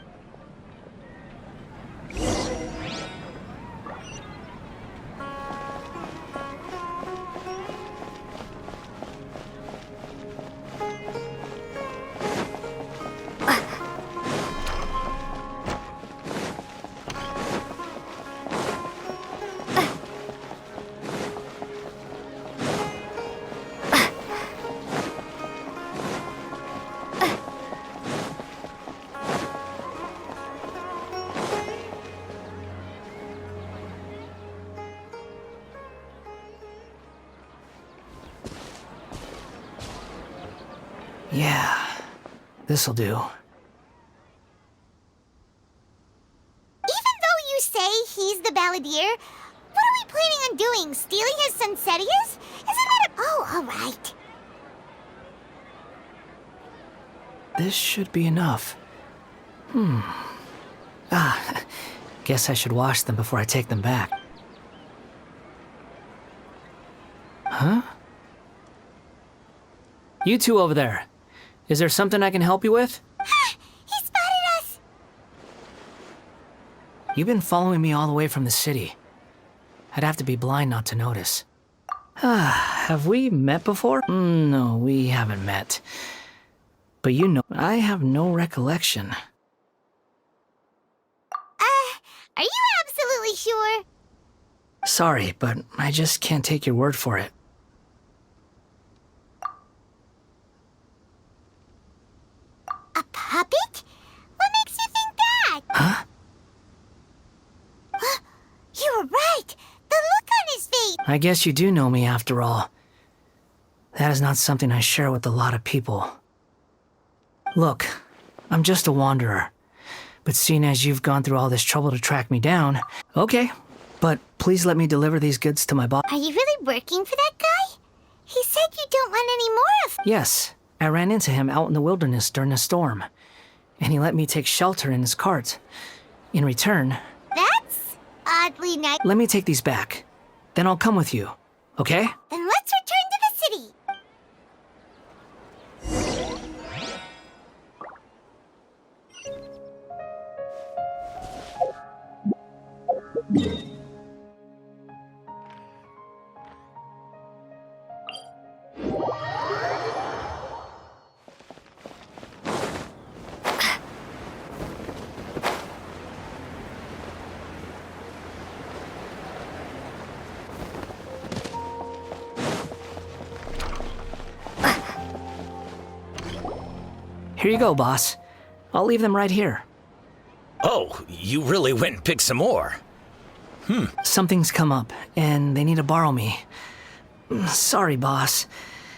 Yeah, this'll do. Even though you say he's the balladeer, what are we planning on doing? Stealing his Sunsetias? Isn't that a... Oh, alright. This should be enough. Guess I should wash them before I take them back. Huh? You two over there. Is there something I can help you with? He spotted us! You've been following me all the way from the city. I'd have to be blind not to notice. Have we met before? No, we haven't met. But you know, I have no recollection. Are you absolutely sure? Sorry, but I just can't take your word for it. A puppet? What makes you think that? Huh? You were right! The look on his face! I guess you do know me after all. That is not something I share with a lot of people. Look, I'm just a wanderer. But seeing as you've gone through all this trouble to track me down, okay. But please let me deliver these goods to my boss. Are you really working for that guy? He said you don't want any more of... Yes, I ran into him out in the wilderness during a storm. And he let me take shelter in his cart. In return... That's oddly nice. Let me take these back. Then I'll come with you, okay? Then let's return to the city. Here you go, boss. I'll leave them right here. Oh, you really went and picked some more. Something's come up, and they need to borrow me. Sorry, boss.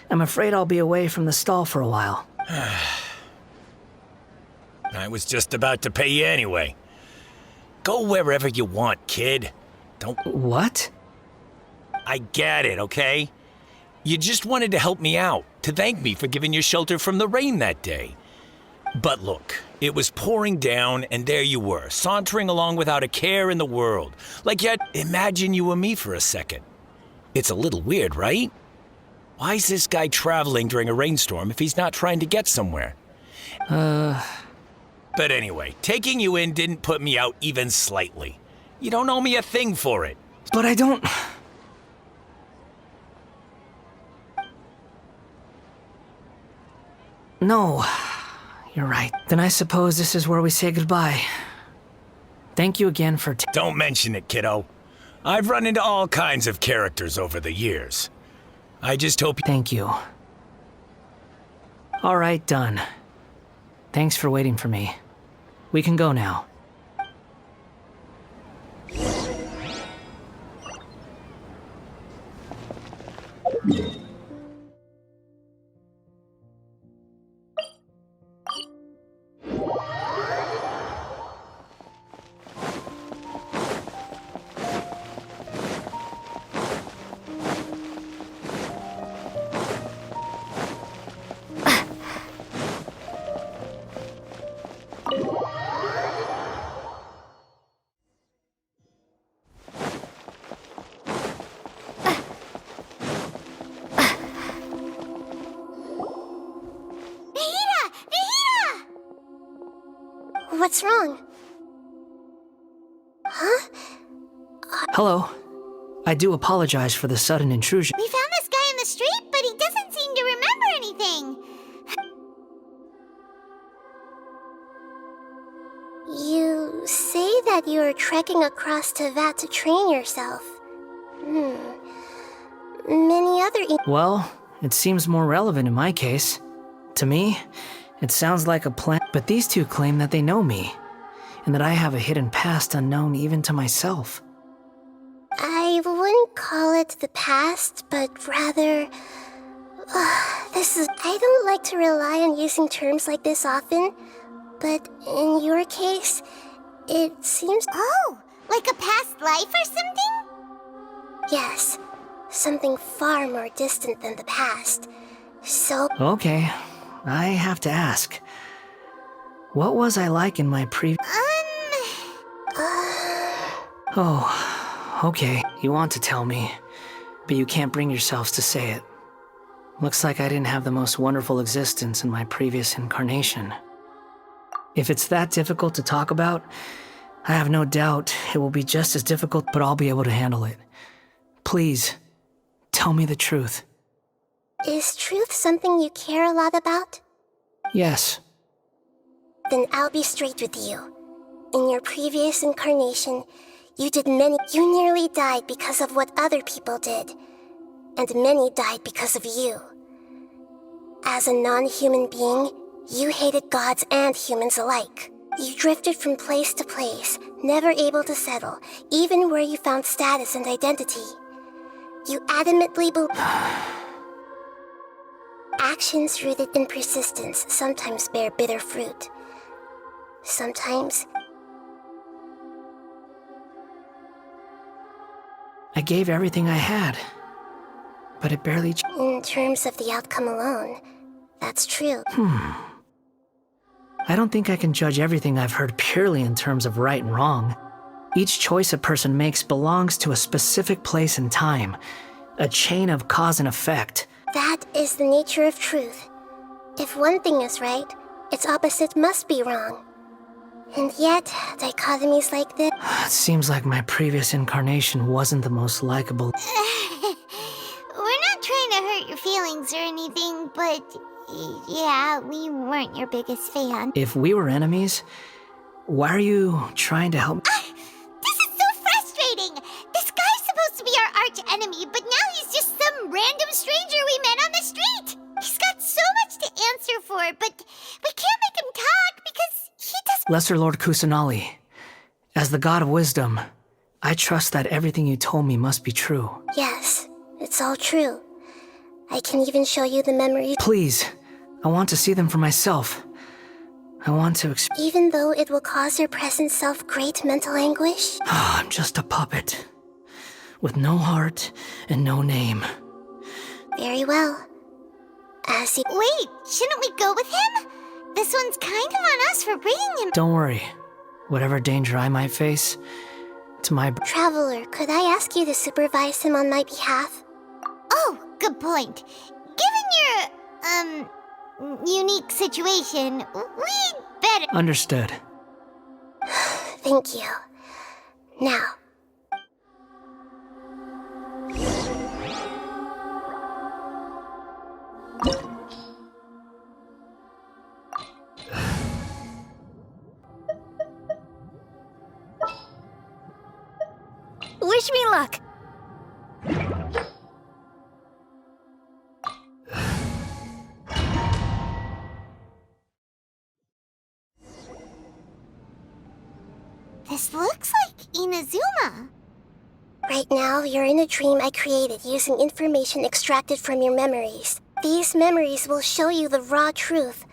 I'm afraid I'll be away from the stall for a while. I was just about to pay you anyway. Go wherever you want, kid. Don't... What? I get it, okay? You just wanted to help me out, to thank me for giving you shelter from the rain that day. But look, it was pouring down, and there you were, sauntering along without a care in the world. Like yet, imagine you were me for a second. It's a little weird, right? Why is this guy traveling during a rainstorm if he's not trying to get somewhere? But anyway, taking you in didn't put me out even slightly. You don't owe me a thing for it. But I don't... No, you're right. Then I suppose this is where we say goodbye. Thank you again for... Don't mention it, kiddo. I've run into all kinds of characters over the years. I just hope... Thank you. All right, done. Thanks for waiting for me. We can go now. Yeah. What's wrong? Huh? Hello. I do apologize for the sudden intrusion. We found this guy in the street, but he doesn't seem to remember anything. You say that you are trekking across Teyvat to train yourself. Many other... Well, it seems more relevant in my case. To me, it sounds like a plan, but these two claim that they know me, and that I have a hidden past unknown even to myself. I wouldn't call it the past, but rather... I don't like to rely on using terms like this often, but in your case, it seems... Oh, like a past life or something? Yes, something far more distant than the past. So... Okay, I have to ask. What was I like in my Oh, okay, you want to tell me, but you can't bring yourselves to say it. Looks like I didn't have the most wonderful existence in my previous incarnation. If it's that difficult to talk about, I have no doubt it will be just as difficult, but I'll be able to handle it. Please, tell me the truth. Is truth something you care a lot about? Yes. Then I'll be straight with you. In your previous incarnation, you nearly died because of what other people did. And many died because of you. As a non-human being, you hated gods and humans alike. You drifted from place to place, never able to settle, even where you found status and identity. You adamantly Actions rooted in persistence sometimes bear bitter fruit. Sometimes... I gave everything I had, but it barely... In terms of the outcome alone, that's true. I don't think I can judge everything I've heard purely in terms of right and wrong. Each choice a person makes belongs to a specific place and time, a chain of cause and effect. That is the nature of truth. If one thing is right, its opposite must be wrong. And yet, dichotomies like this... It seems like my previous incarnation wasn't the most likable. We're not trying to hurt your feelings or anything, but... yeah, we weren't your biggest fan. If we were enemies, why are you trying to help me? This is so frustrating! This guy's supposed to be our arch enemy, but now he's just some random stranger we met on the street! He's got so much to answer for, but we can't make him talk because he doesn't... Lesser Lord Kusanali, as the god of wisdom, I trust that everything you told me must be true. Yes, it's all true. I can even show you the memories. Please, I want to see them for myself. I want to Even though it will cause your present self great mental anguish? I'm just a puppet, with no heart and no name. Very well. As you... Wait, shouldn't we go with him? This one's kind of on us for bringing him... Don't worry. Whatever danger I might face, it's my... Traveler, could I ask you to supervise him on my behalf? Oh, good point. Given your, unique situation, we'd better... Understood. Thank you. Now... Wish me luck. This looks like Inazuma. Right now, you're in a dream I created using information extracted from your memories. These memories will show you the raw truth,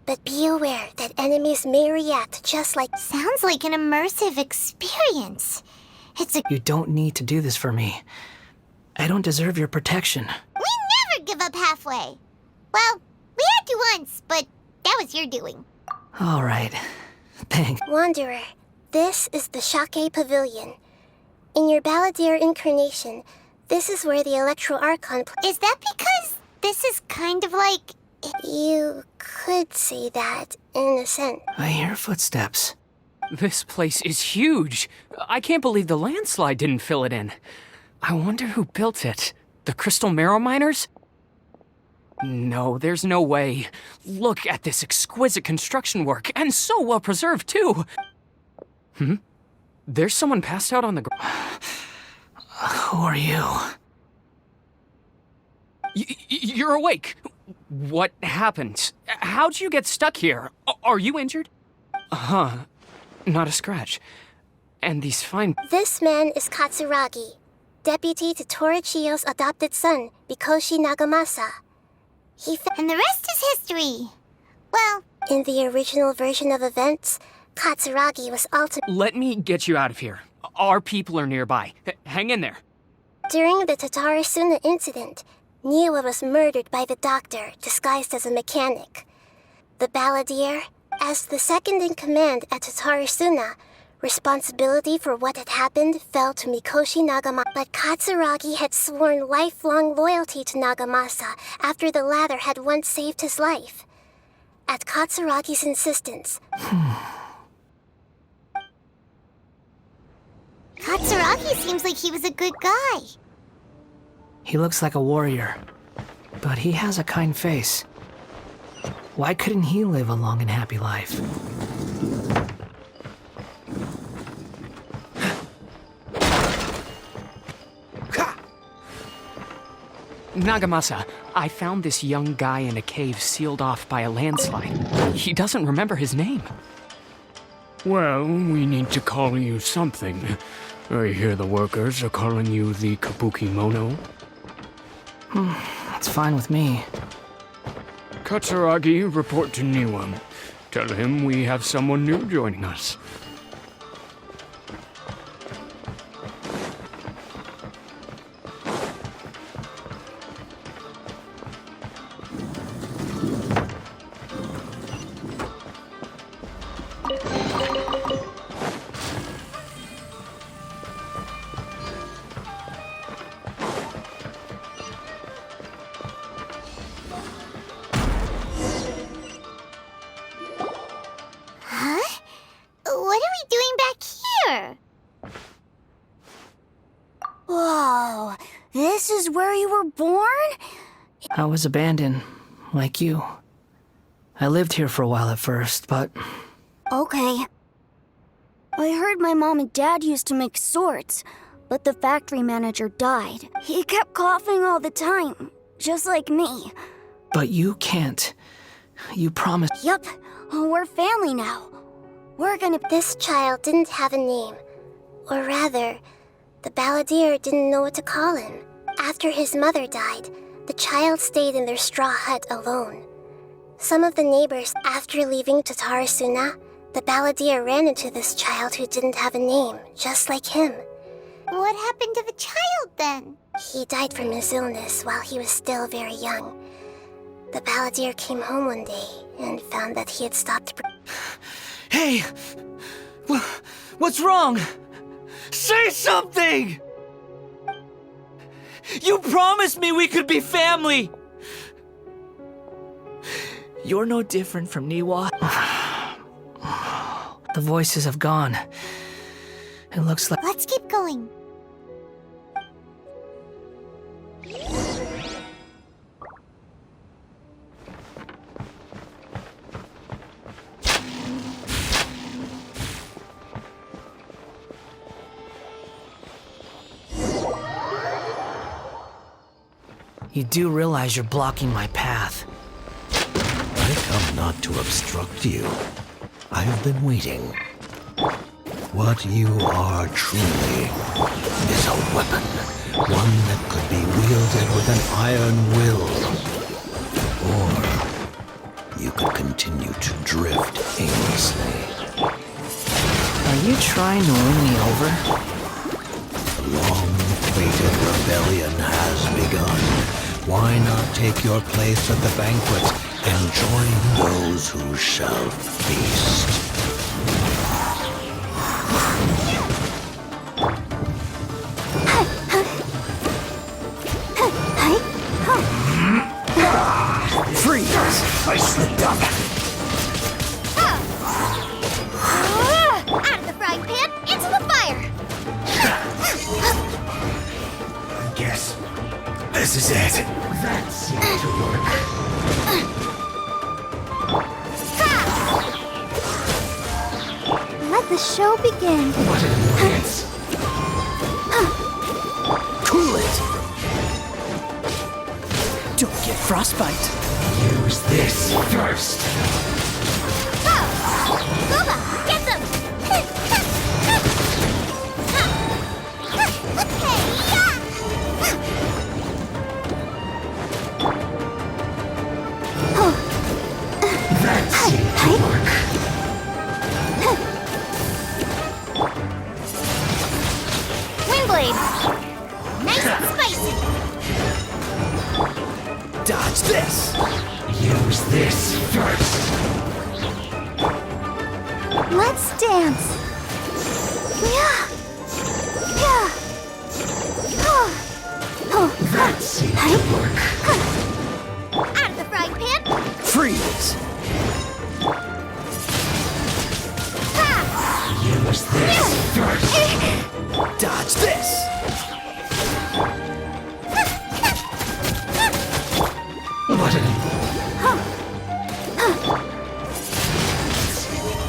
but be aware that enemies may react just like... Sounds like an immersive experience. You don't need to do this for me. I don't deserve your protection. We never give up halfway. Well, we had to once, but that was your doing. All right. Thanks. Wanderer, this is the Shake Pavilion. In your Balladeer incarnation, this is where the Electro Archon... Is that because this is kind of like... You could say that, in a sense. I hear footsteps. This place is huge. I can't believe the landslide didn't fill it in. I wonder who built it. The crystal marrow miners? No, there's no way. Look at this exquisite construction work, and so well preserved, too. There's someone passed out on the ground. Who are you? You're awake. What happened? How'd you get stuck here? Are you injured? Not a scratch. And these fine... This man is Katsuragi, deputy to Torichiyo's adopted son, Mikoshi Nagamasa. And the rest is history. Well... In the original version of events, Katsuragi was ultimately... Let me get you out of here. Our people are nearby. Hang in there. During the Tatarasuna incident, Niwa was murdered by the doctor, disguised as a mechanic. The balladeer, as the second in command at Tatarasuna, responsibility for what had happened fell to Mikoshi Nagamasa. But Katsuragi had sworn lifelong loyalty to Nagamasa after the latter had once saved his life. At Katsuragi's insistence... Katsuragi seems like he was a good guy. He looks like a warrior, but he has a kind face. Why couldn't he live a long and happy life? Nagamasa, I found this young guy in a cave sealed off by a landslide. He doesn't remember his name. Well, we need to call you something. I hear the workers are calling you the Kubukimono. That's fine with me. Katsuragi, report to Niwa. Tell him we have someone new joining us. What are we doing back here? Whoa, this is where you were born? I was abandoned, like you. I lived here for a while at first, but... Okay. I heard my mom and dad used to make swords, but the factory manager died. He kept coughing all the time, just like me. But you can't. You promised... Yup, we're family now. We're gonna... This child didn't have a name. Or rather, the balladeer didn't know what to call him. After his mother died, the child stayed in their straw hut alone. Some of the neighbors, after leaving Tatarasuna, the balladeer ran into this child who didn't have a name, just like him. What happened to the child then? He died from his illness while he was still very young. The balladeer came home one day and found that he had stopped... Hey! What's wrong? Say something! You promised me we could be family! You're no different from Niwa. The voices have gone. It looks like... Let's keep going. You do realize you're blocking my path. I come not to obstruct you. I have been waiting. What you are truly is a weapon. One that could be wielded with an iron will. Or you could continue to drift aimlessly. Are you trying to win me over? The long-fated rebellion has begun. Why not take your place at the banquet and join those who shall feast? Freeze! I slipped up. This is it. That seemed to work. Let the show begin. What an annoyance. Cool it! Don't get frostbite. Use this first. Gooba, get them! That seemed to work. Windblade! Nice and spicy! Dodge this! Use this first. Let's dance. Yeah. Yeah. That seemed to work. Out of the frying pan! Freeze! Use this first. Dodge this! What an...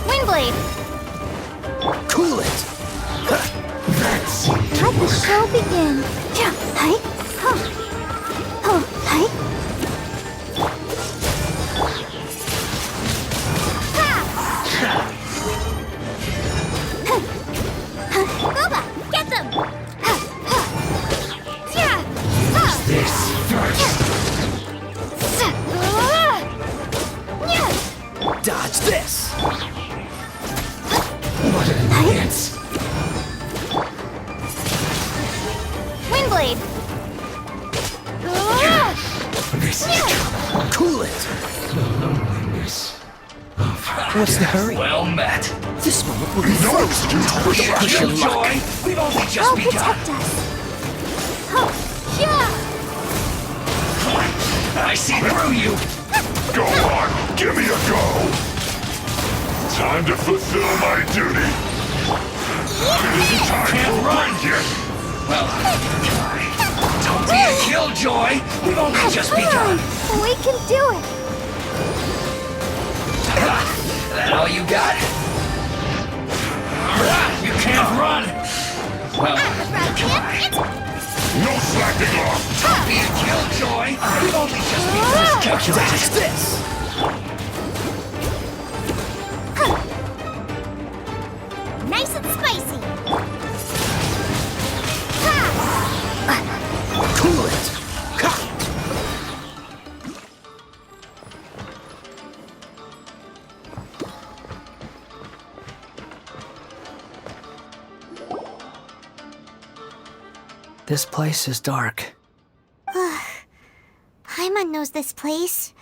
Windblade! Cool it! That seemed to Let the work. show begin. Yeah. Hey. Hey. Gooba, get them! Use this first. Dodge this! What an annoyance. Windblade! This is trouble. Cool it! The loneliness of What's the hurry? Well met. This moment will be No fun. excuse for Push your luck. joy. We've only just I'll begun. protect us. I see through you. Go on, give me a go. Time to fulfill my duty. Time Can't to run. break it. Well, don't be a killjoy. We've only just begun. We can do it. That all you got? You can't run. Well, No slacking off. don't be a killjoy. We've only just begun. Dodge this! Nice and spicy! Cool it! This place is dark. Paimon knows this place.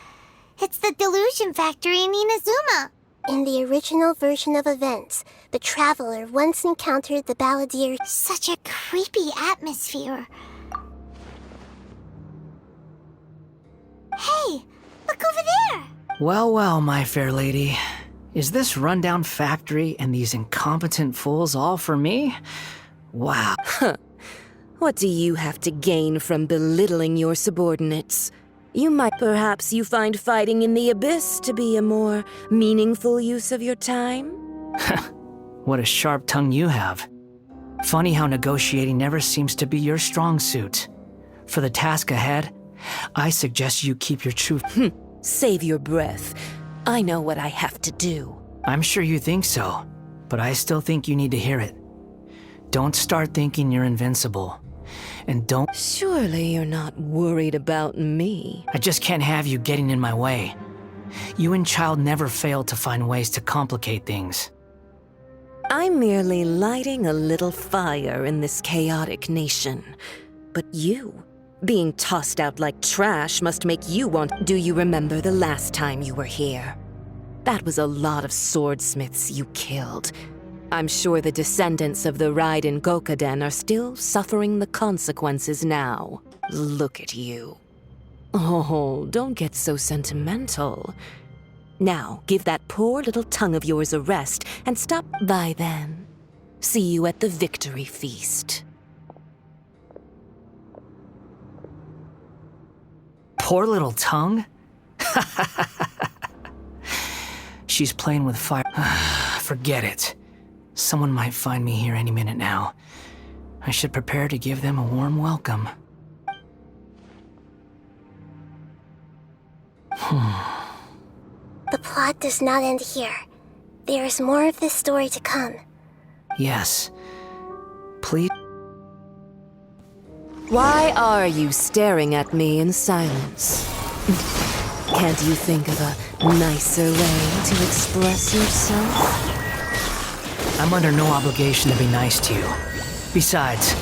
It's the Delusion Factory in Inazuma. In the original version of events, the traveler once encountered the balladeer. Such a creepy atmosphere. Hey, look over there! Well, well, my fair lady. Is this rundown factory and these incompetent fools all for me? Wow. What do you have to gain from belittling your subordinates? Perhaps you find fighting in the abyss to be a more meaningful use of your time? What a sharp tongue you have. Funny how negotiating never seems to be your strong suit. For the task ahead, I suggest you keep your true... Save your breath. I know what I have to do. I'm sure you think so, but I still think you need to hear it. Don't start thinking you're invincible. And don't... Surely you're not worried about me. I just can't have you getting in my way. You and Child never fail to find ways to complicate things. I'm merely lighting a little fire in this chaotic nation. But you, being tossed out like trash, must make you want... Do you remember the last time you were here? That was a lot of swordsmiths you killed. I'm sure the descendants of the Raiden Gokaden are still suffering the consequences now. Look at you. Oh, don't get so sentimental. Now, give that poor little tongue of yours a rest and stop by then. See you at the victory feast. poor little tongue? She's playing with fire. Forget it. Someone might find me here any minute now. I should prepare to give them a warm welcome. The plot does not end here. There is more of this story to come. Yes. Please. Why are you staring at me in silence? Can't you think of a nicer way to express yourself? I'm under no obligation to be nice to you. Besides,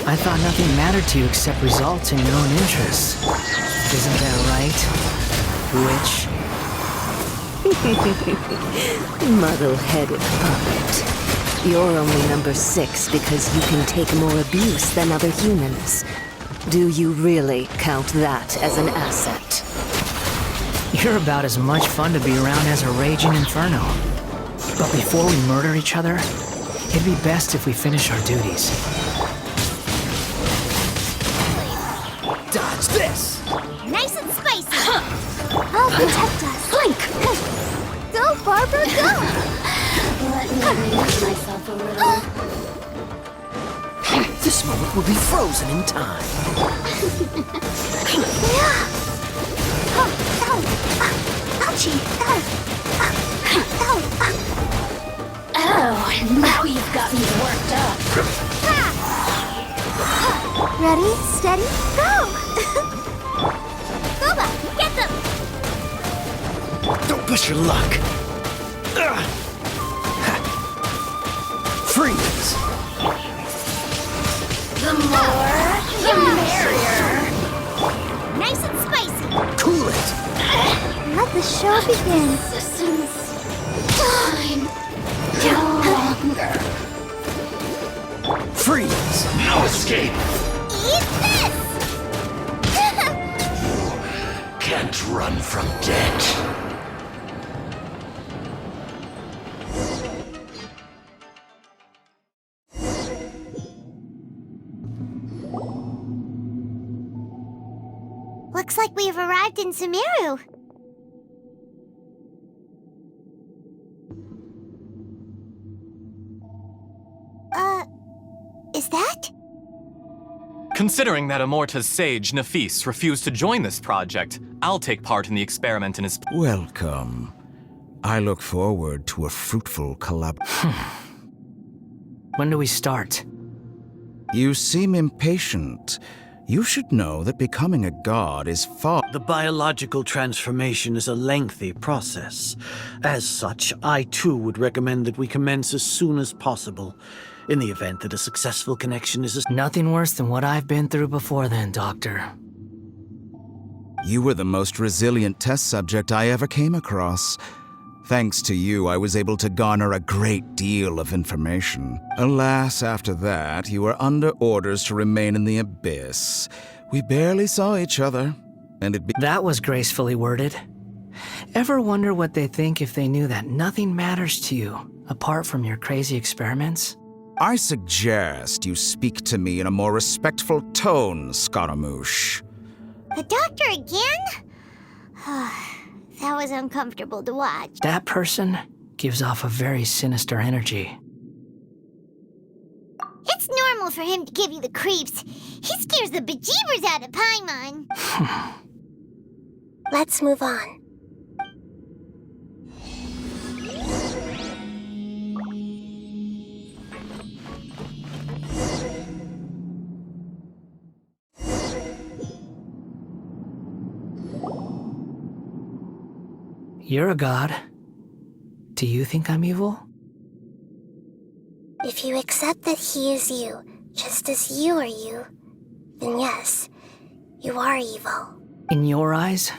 I thought nothing mattered to you except results in your own interests. Isn't that right, witch? Muddle-headed puppet. You're only number 6 because you can take more abuse than other humans. Do you really count that as an asset? You're about as much fun to be around as a raging inferno. But before we murder each other, it'd be best if we finish our duties. Dodge this! Nice and spicy! I'll protect us! Blink! Go, Barbara, go! Let me amuse myself a little. This moment will be frozen in time. Ouchie! Oh, now you've got me worked up. Ready, steady, go! Boba, get them! Don't push your luck. Freeze! The more, the merrier. Nice and spicy. Cool it. Let the show begin. Time. No longer. Freeze! No escape! Eat this! Can't run from death. Looks like we've arrived in Sumeru. Is that? Considering that Amorta's sage, Nafis, refused to join this project, I'll take part in the experiment in his... Welcome. I look forward to a fruitful collab... When do we start? You seem impatient. You should know that becoming a god is far... The biological transformation is a lengthy process. As such, I too would recommend that we commence as soon as possible, in the event that a successful connection is... Nothing worse than what I've been through before then, Doctor. You were the most resilient test subject I ever came across. Thanks to you, I was able to garner a great deal of information. Alas, after that, you were under orders to remain in the abyss. We barely saw each other, and That was gracefully worded. Ever wonder what they think if they knew that nothing matters to you, apart from your crazy experiments? I suggest you speak to me in a more respectful tone, Scaramouche. The doctor again? That was uncomfortable to watch. That person gives off a very sinister energy. It's normal for him to give you the creeps. He scares the bejeebers out of Paimon. Let's move on. You're a god. Do you think I'm evil? If you accept that he is you, just as you are you, then yes, you are evil. In your eyes,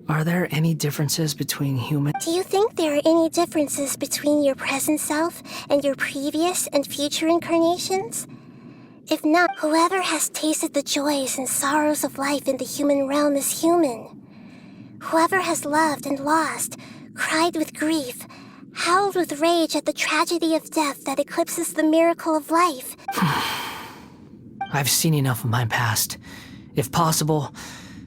are there any differences between human... Do you think there are any differences between your present self and your previous and future incarnations? If not, whoever has tasted the joys and sorrows of life in the human realm is human. Whoever has loved and lost, cried with grief, howled with rage at the tragedy of death that eclipses the miracle of life. I've seen enough of my past. If possible,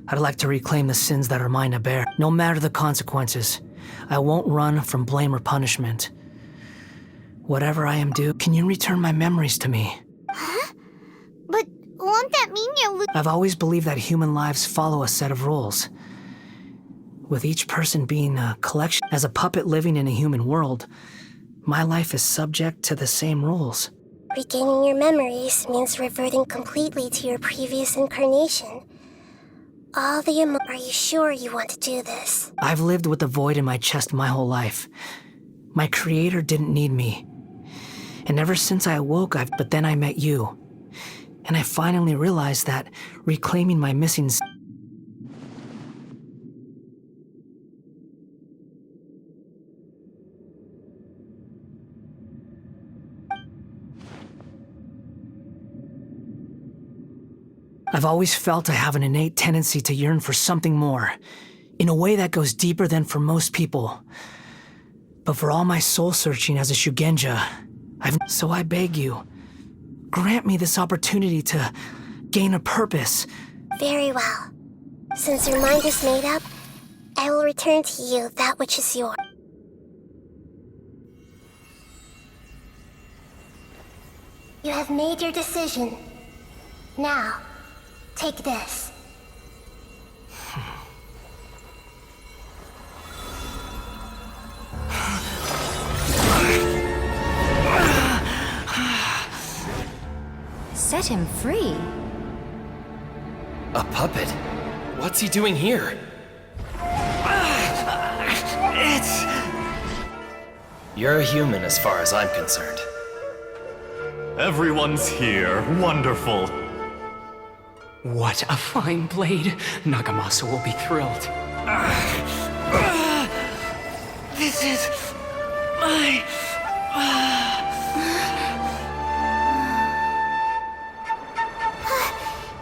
I'd like to reclaim the sins that are mine to bear, no matter the consequences. I won't run from blame or punishment. Whatever I am due, can you return my memories to me? Huh? But won't that mean you'll lose? I've always believed that human lives follow a set of rules. With each person being a collection, as a puppet living in a human world, my life is subject to the same rules. Regaining your memories means reverting completely to your previous incarnation. Are you sure you want to do this? I've lived with the void in my chest my whole life. My creator didn't need me. And ever since I awoke, but then I met you. And I finally realized that reclaiming my missing... I've always felt I have an innate tendency to yearn for something more, in a way that goes deeper than for most people. But for all my soul-searching as a Shugenja, so I beg you, grant me this opportunity to gain a purpose. Very well. Since your mind is made up, I will return to you that which is yours. You have made your decision. Now, take this. Set him free. A puppet? What's he doing here? You're a human as far as I'm concerned. Everyone's here. Wonderful. What a fine blade. Nagamasa will be thrilled. This is my...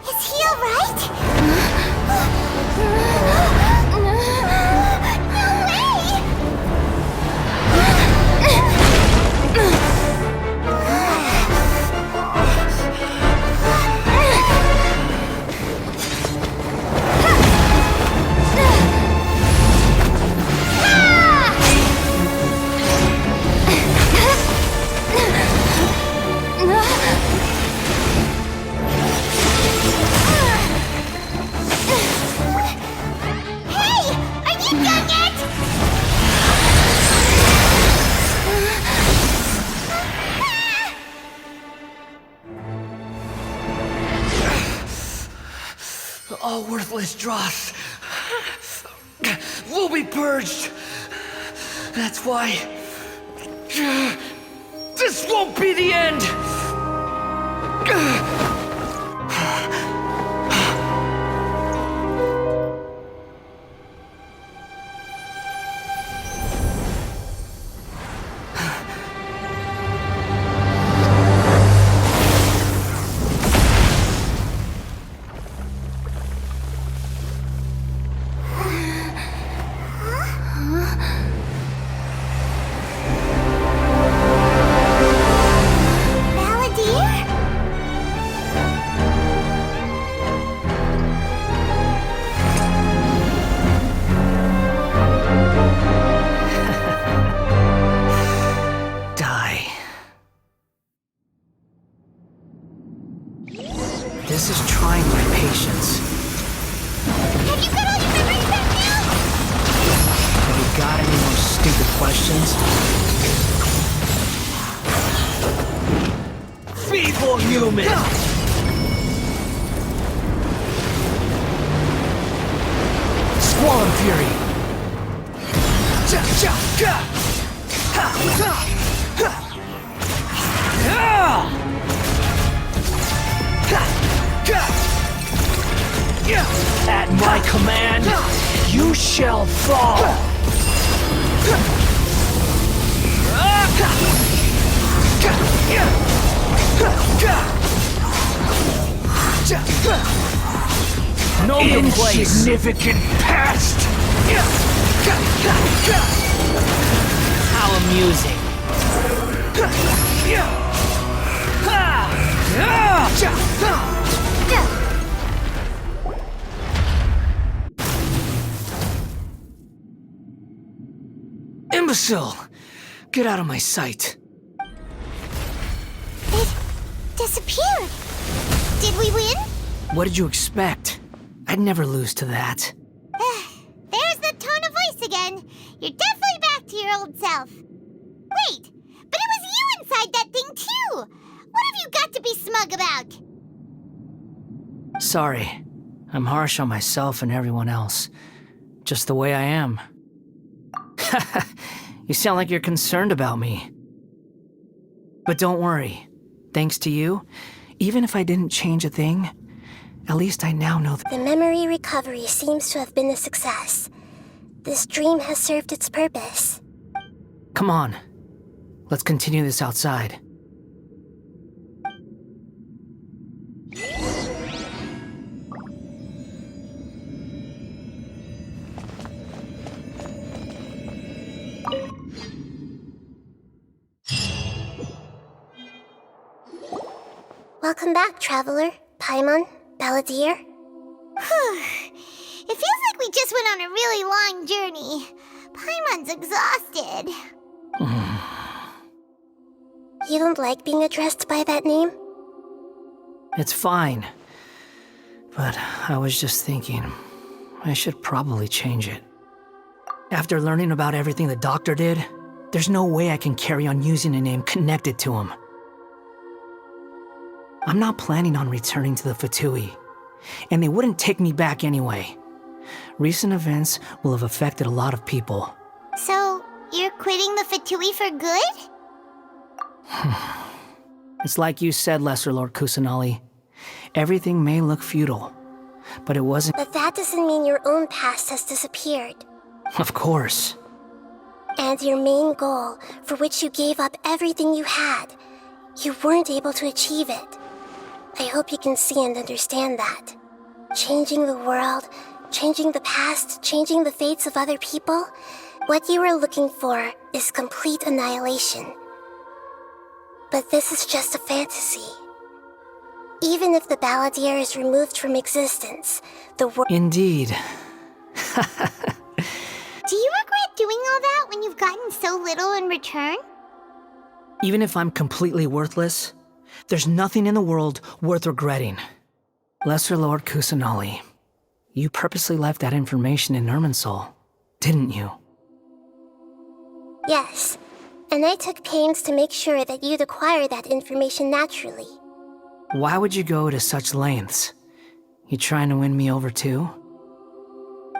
Is he alright? All worthless dross will be purged. That's why this won't be the end. This is trying my patience. Have you got all your memories back now? Have you got any more stupid questions? Feeble human! Squall and Fury! At my command, you shall fall! Know your place! Insignificant pest! How amusing! Imbecile! Get out of my sight. It disappeared. Did we win? What did you expect? I'd never lose to that. There's the tone of voice again. You're definitely back to your old self. Wait, but it was you inside that thing too! What have you got to be smug about? Sorry. I'm harsh on myself and everyone else. Just the way I am. You sound like you're concerned about me. But don't worry. Thanks to you, even if I didn't change a thing, at least I now know that The memory recovery seems to have been a success. This dream has served its purpose. Come on. Let's continue this outside. Welcome back, traveler, Paimon, Balladeer. It feels like we just went on a really long journey. Paimon's exhausted. You don't like being addressed by that name? It's fine. But I was just thinking, I should probably change it. After learning about everything the doctor did, there's no way I can carry on using a name connected to him. I'm not planning on returning to the Fatui, and they wouldn't take me back anyway. Recent events will have affected a lot of people. So, you're quitting the Fatui for good? It's like you said, Lesser Lord Kusanali. Everything may look futile, but it wasn't. But that doesn't mean your own past has disappeared. Of course. And your main goal, for which you gave up everything you had, you weren't able to achieve it. I hope you can see and understand that. Changing the world, changing the past, changing the fates of other people, what you were looking for is complete annihilation. But this is just a fantasy. Even if the Balladeer is removed from existence, the world— Indeed. Do you regret doing all that when you've gotten so little in return? Even if I'm completely worthless, there's nothing in the world worth regretting. Lesser Lord Kusanali, you purposely left that information in Irminsul, didn't you? Yes, and I took pains to make sure that you'd acquire that information naturally. Why would you go to such lengths? You trying to win me over too?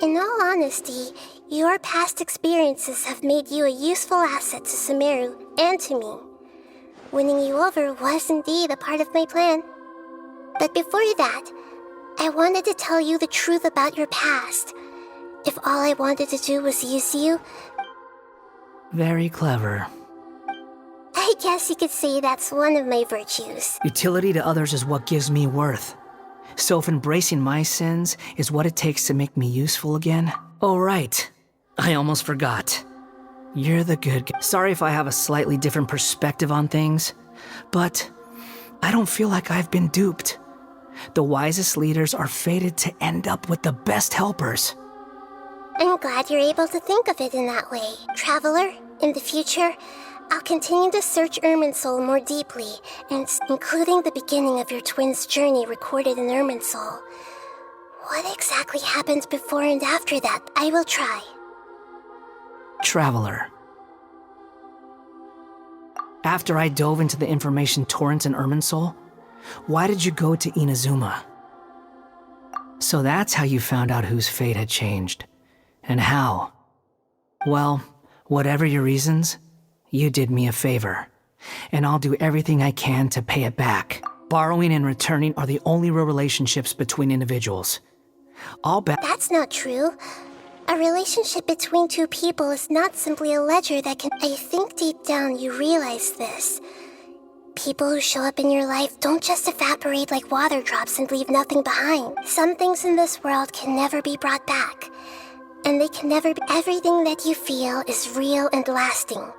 In all honesty, your past experiences have made you a useful asset to Sumeru and to me. Winning you over was indeed a part of my plan. But before that, I wanted to tell you the truth about your past. If all I wanted to do was use you... Very clever. I guess you could say that's one of my virtues. Utility to others is what gives me worth. So if embracing my sins is what it takes to make me useful again... Oh right, I almost forgot. You're the good guy. Sorry if I have a slightly different perspective on things, but I don't feel like I've been duped. The wisest leaders are fated to end up with the best helpers. I'm glad you're able to think of it in that way. Traveler, in the future, I'll continue to search Irminsul more deeply, including the beginning of your twins' journey recorded in Irminsul. What exactly happened before and after that, I will try. Traveler. After I dove into the information torrent in Irminsul, why did you go to Inazuma? So that's how you found out whose fate had changed. And how? Well, whatever your reasons, you did me a favor. And I'll do everything I can to pay it back. Borrowing and returning are the only real relationships between individuals. That's not true. A relationship between two people is not simply a ledger that can... I think deep down you realize this. People who show up in your life don't just evaporate like water drops and leave nothing behind. Some things in this world can never be brought back. And they can never be... Everything that you feel is real and lasting.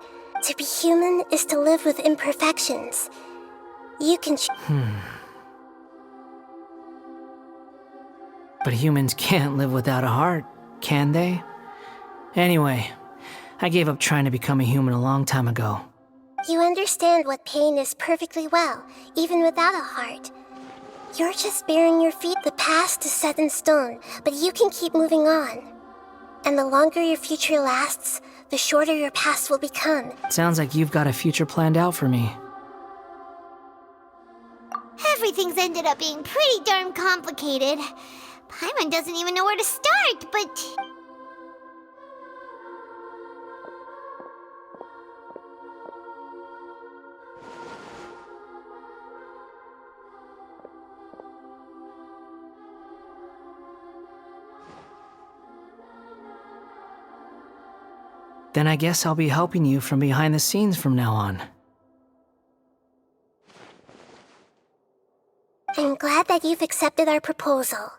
To be human is to live with imperfections. You can... But humans can't live without a heart, can they? Anyway, I gave up trying to become a human a long time ago. You understand what pain is perfectly well, even without a heart. You're just bearing your feet. The past is set in stone, but you can keep moving on. And the longer your future lasts, the shorter your past will become. Sounds like you've got a future planned out for me. Everything's ended up being pretty darn complicated. Paimon doesn't even know where to start, but... Then I guess I'll be helping you from behind the scenes from now on. I'm glad that you've accepted our proposal.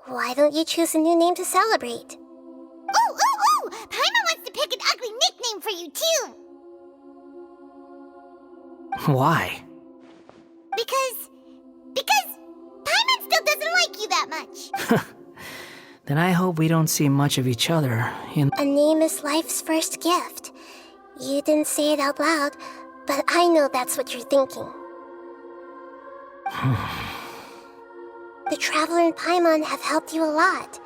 Why don't you choose a new name to celebrate? Ooh! Paimon wants to pick an ugly nickname for you, too! Why? Because Paimon still doesn't like you that much. Then I hope we don't see much of each other in— A name is life's first gift. You didn't say it out loud, but I know that's what you're thinking. The Traveler and Paimon have helped you a lot.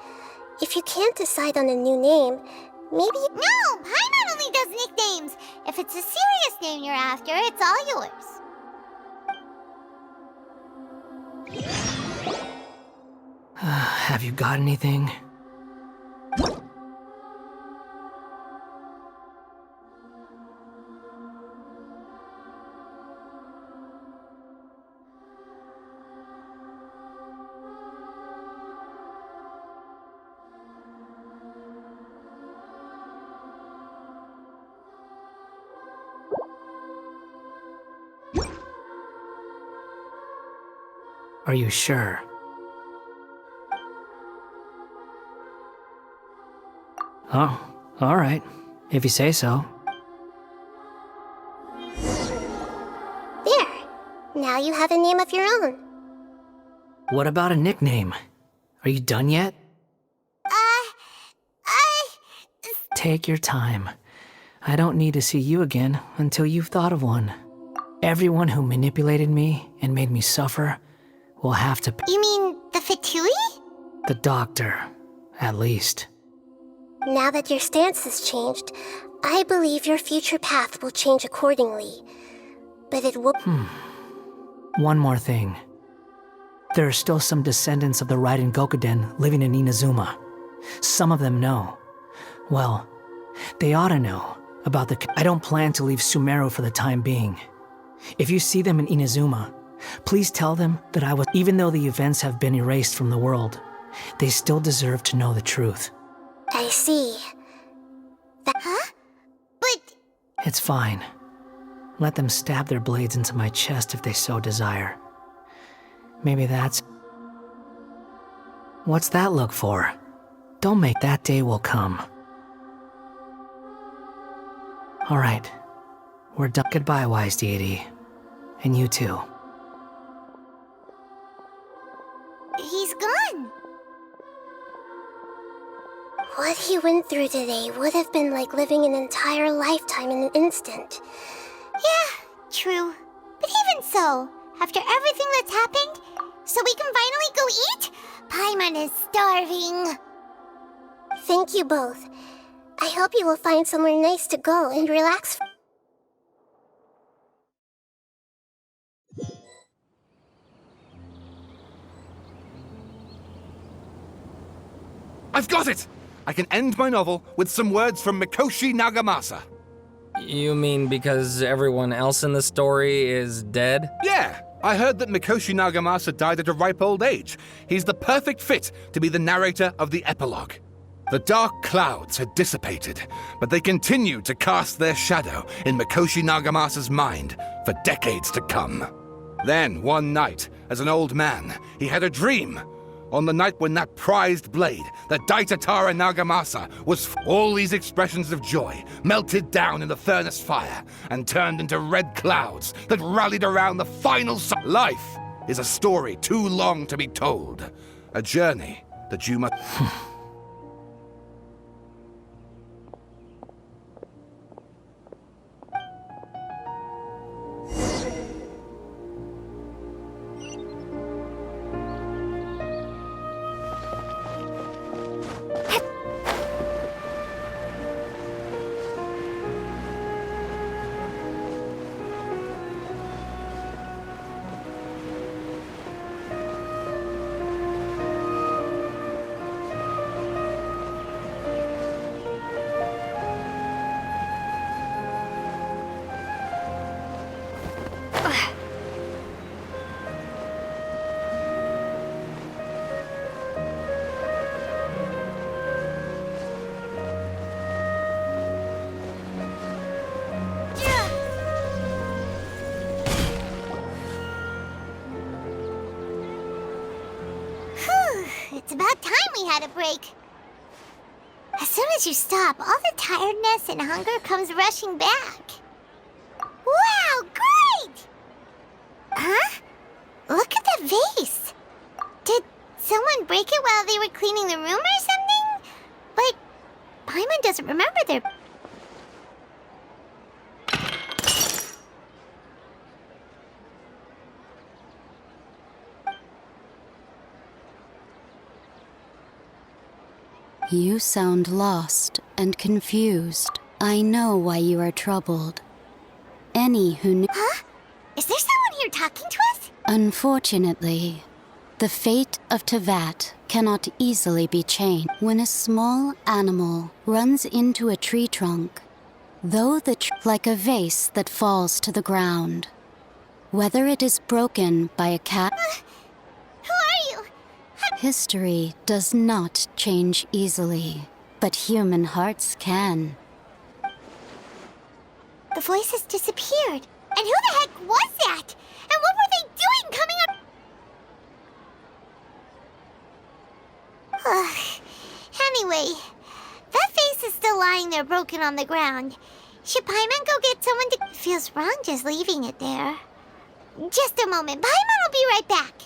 If you can't decide on a new name, maybe— No! Paimon only does nicknames! If it's a serious name you're after, it's all yours. Have you got anything? Are you sure? Oh, all right. If you say so. There. Now you have a name of your own. What about a nickname? Are you done yet? Take your time. I don't need to see you again until you've thought of one. Everyone who manipulated me and made me suffer will have to— You mean the Fatui? The doctor, at least. Now that your stance has changed, I believe your future path will change accordingly. But it will— One more thing. There are still some descendants of the Raiden Gokuden living in Inazuma. Some of them know. Well, they ought to know about the— I don't plan to leave Sumeru for the time being. If you see them in Inazuma, please tell them that I was— Even though the events have been erased from the world, they still deserve to know the truth. I see. Huh? But— It's fine. Let them stab their blades into my chest if they so desire. Maybe that's— What's that look for? Don't make— That day will come. All right. We're done. Goodbye, wise deity. And you too. He's gone. What he went through today would have been like living an entire lifetime in an instant. Yeah, true. But even so, after everything that's happened, so we can finally go eat? Paimon is starving. Thank you both. I hope you will find somewhere nice to go and relax. I've got it! I can end my novel with some words from Mikoshi Nagamasa. You mean because everyone else in the story is dead? Yeah, I heard that Mikoshi Nagamasa died at a ripe old age. He's the perfect fit to be the narrator of the epilogue. The dark clouds had dissipated, but they continued to cast their shadow in Mikoshi Nagamasa's mind for decades to come. Then, one night, as an old man, he had a dream. On the night when that prized blade, the Daitatara Nagamasa, was all these expressions of joy melted down in the furnace fire and turned into red clouds that rallied around the final Life is a story too long to be told. A journey that you must... It's about time we had a break. As soon as you stop, all the tiredness and hunger comes rushing back. Wow, great! Huh? Look at that vase. Did someone break it while they were cleaning the room or something? But Paimon doesn't remember their... You sound lost and confused. I know why you are troubled. Any who knew... Huh? Is there someone here talking to us? Unfortunately, the fate of Tevat cannot easily be changed. When a small animal runs into a tree trunk, though like a vase that falls to the ground, whether it is broken by a cat... Who are you? History does not change easily, but human hearts can. The voice has disappeared. And who the heck was that? And what were they doing coming up? Anyway, that face is still lying there broken on the ground. Should Paimon go get someone to... Feels wrong just leaving it there. Just a moment. Paimon will be right back.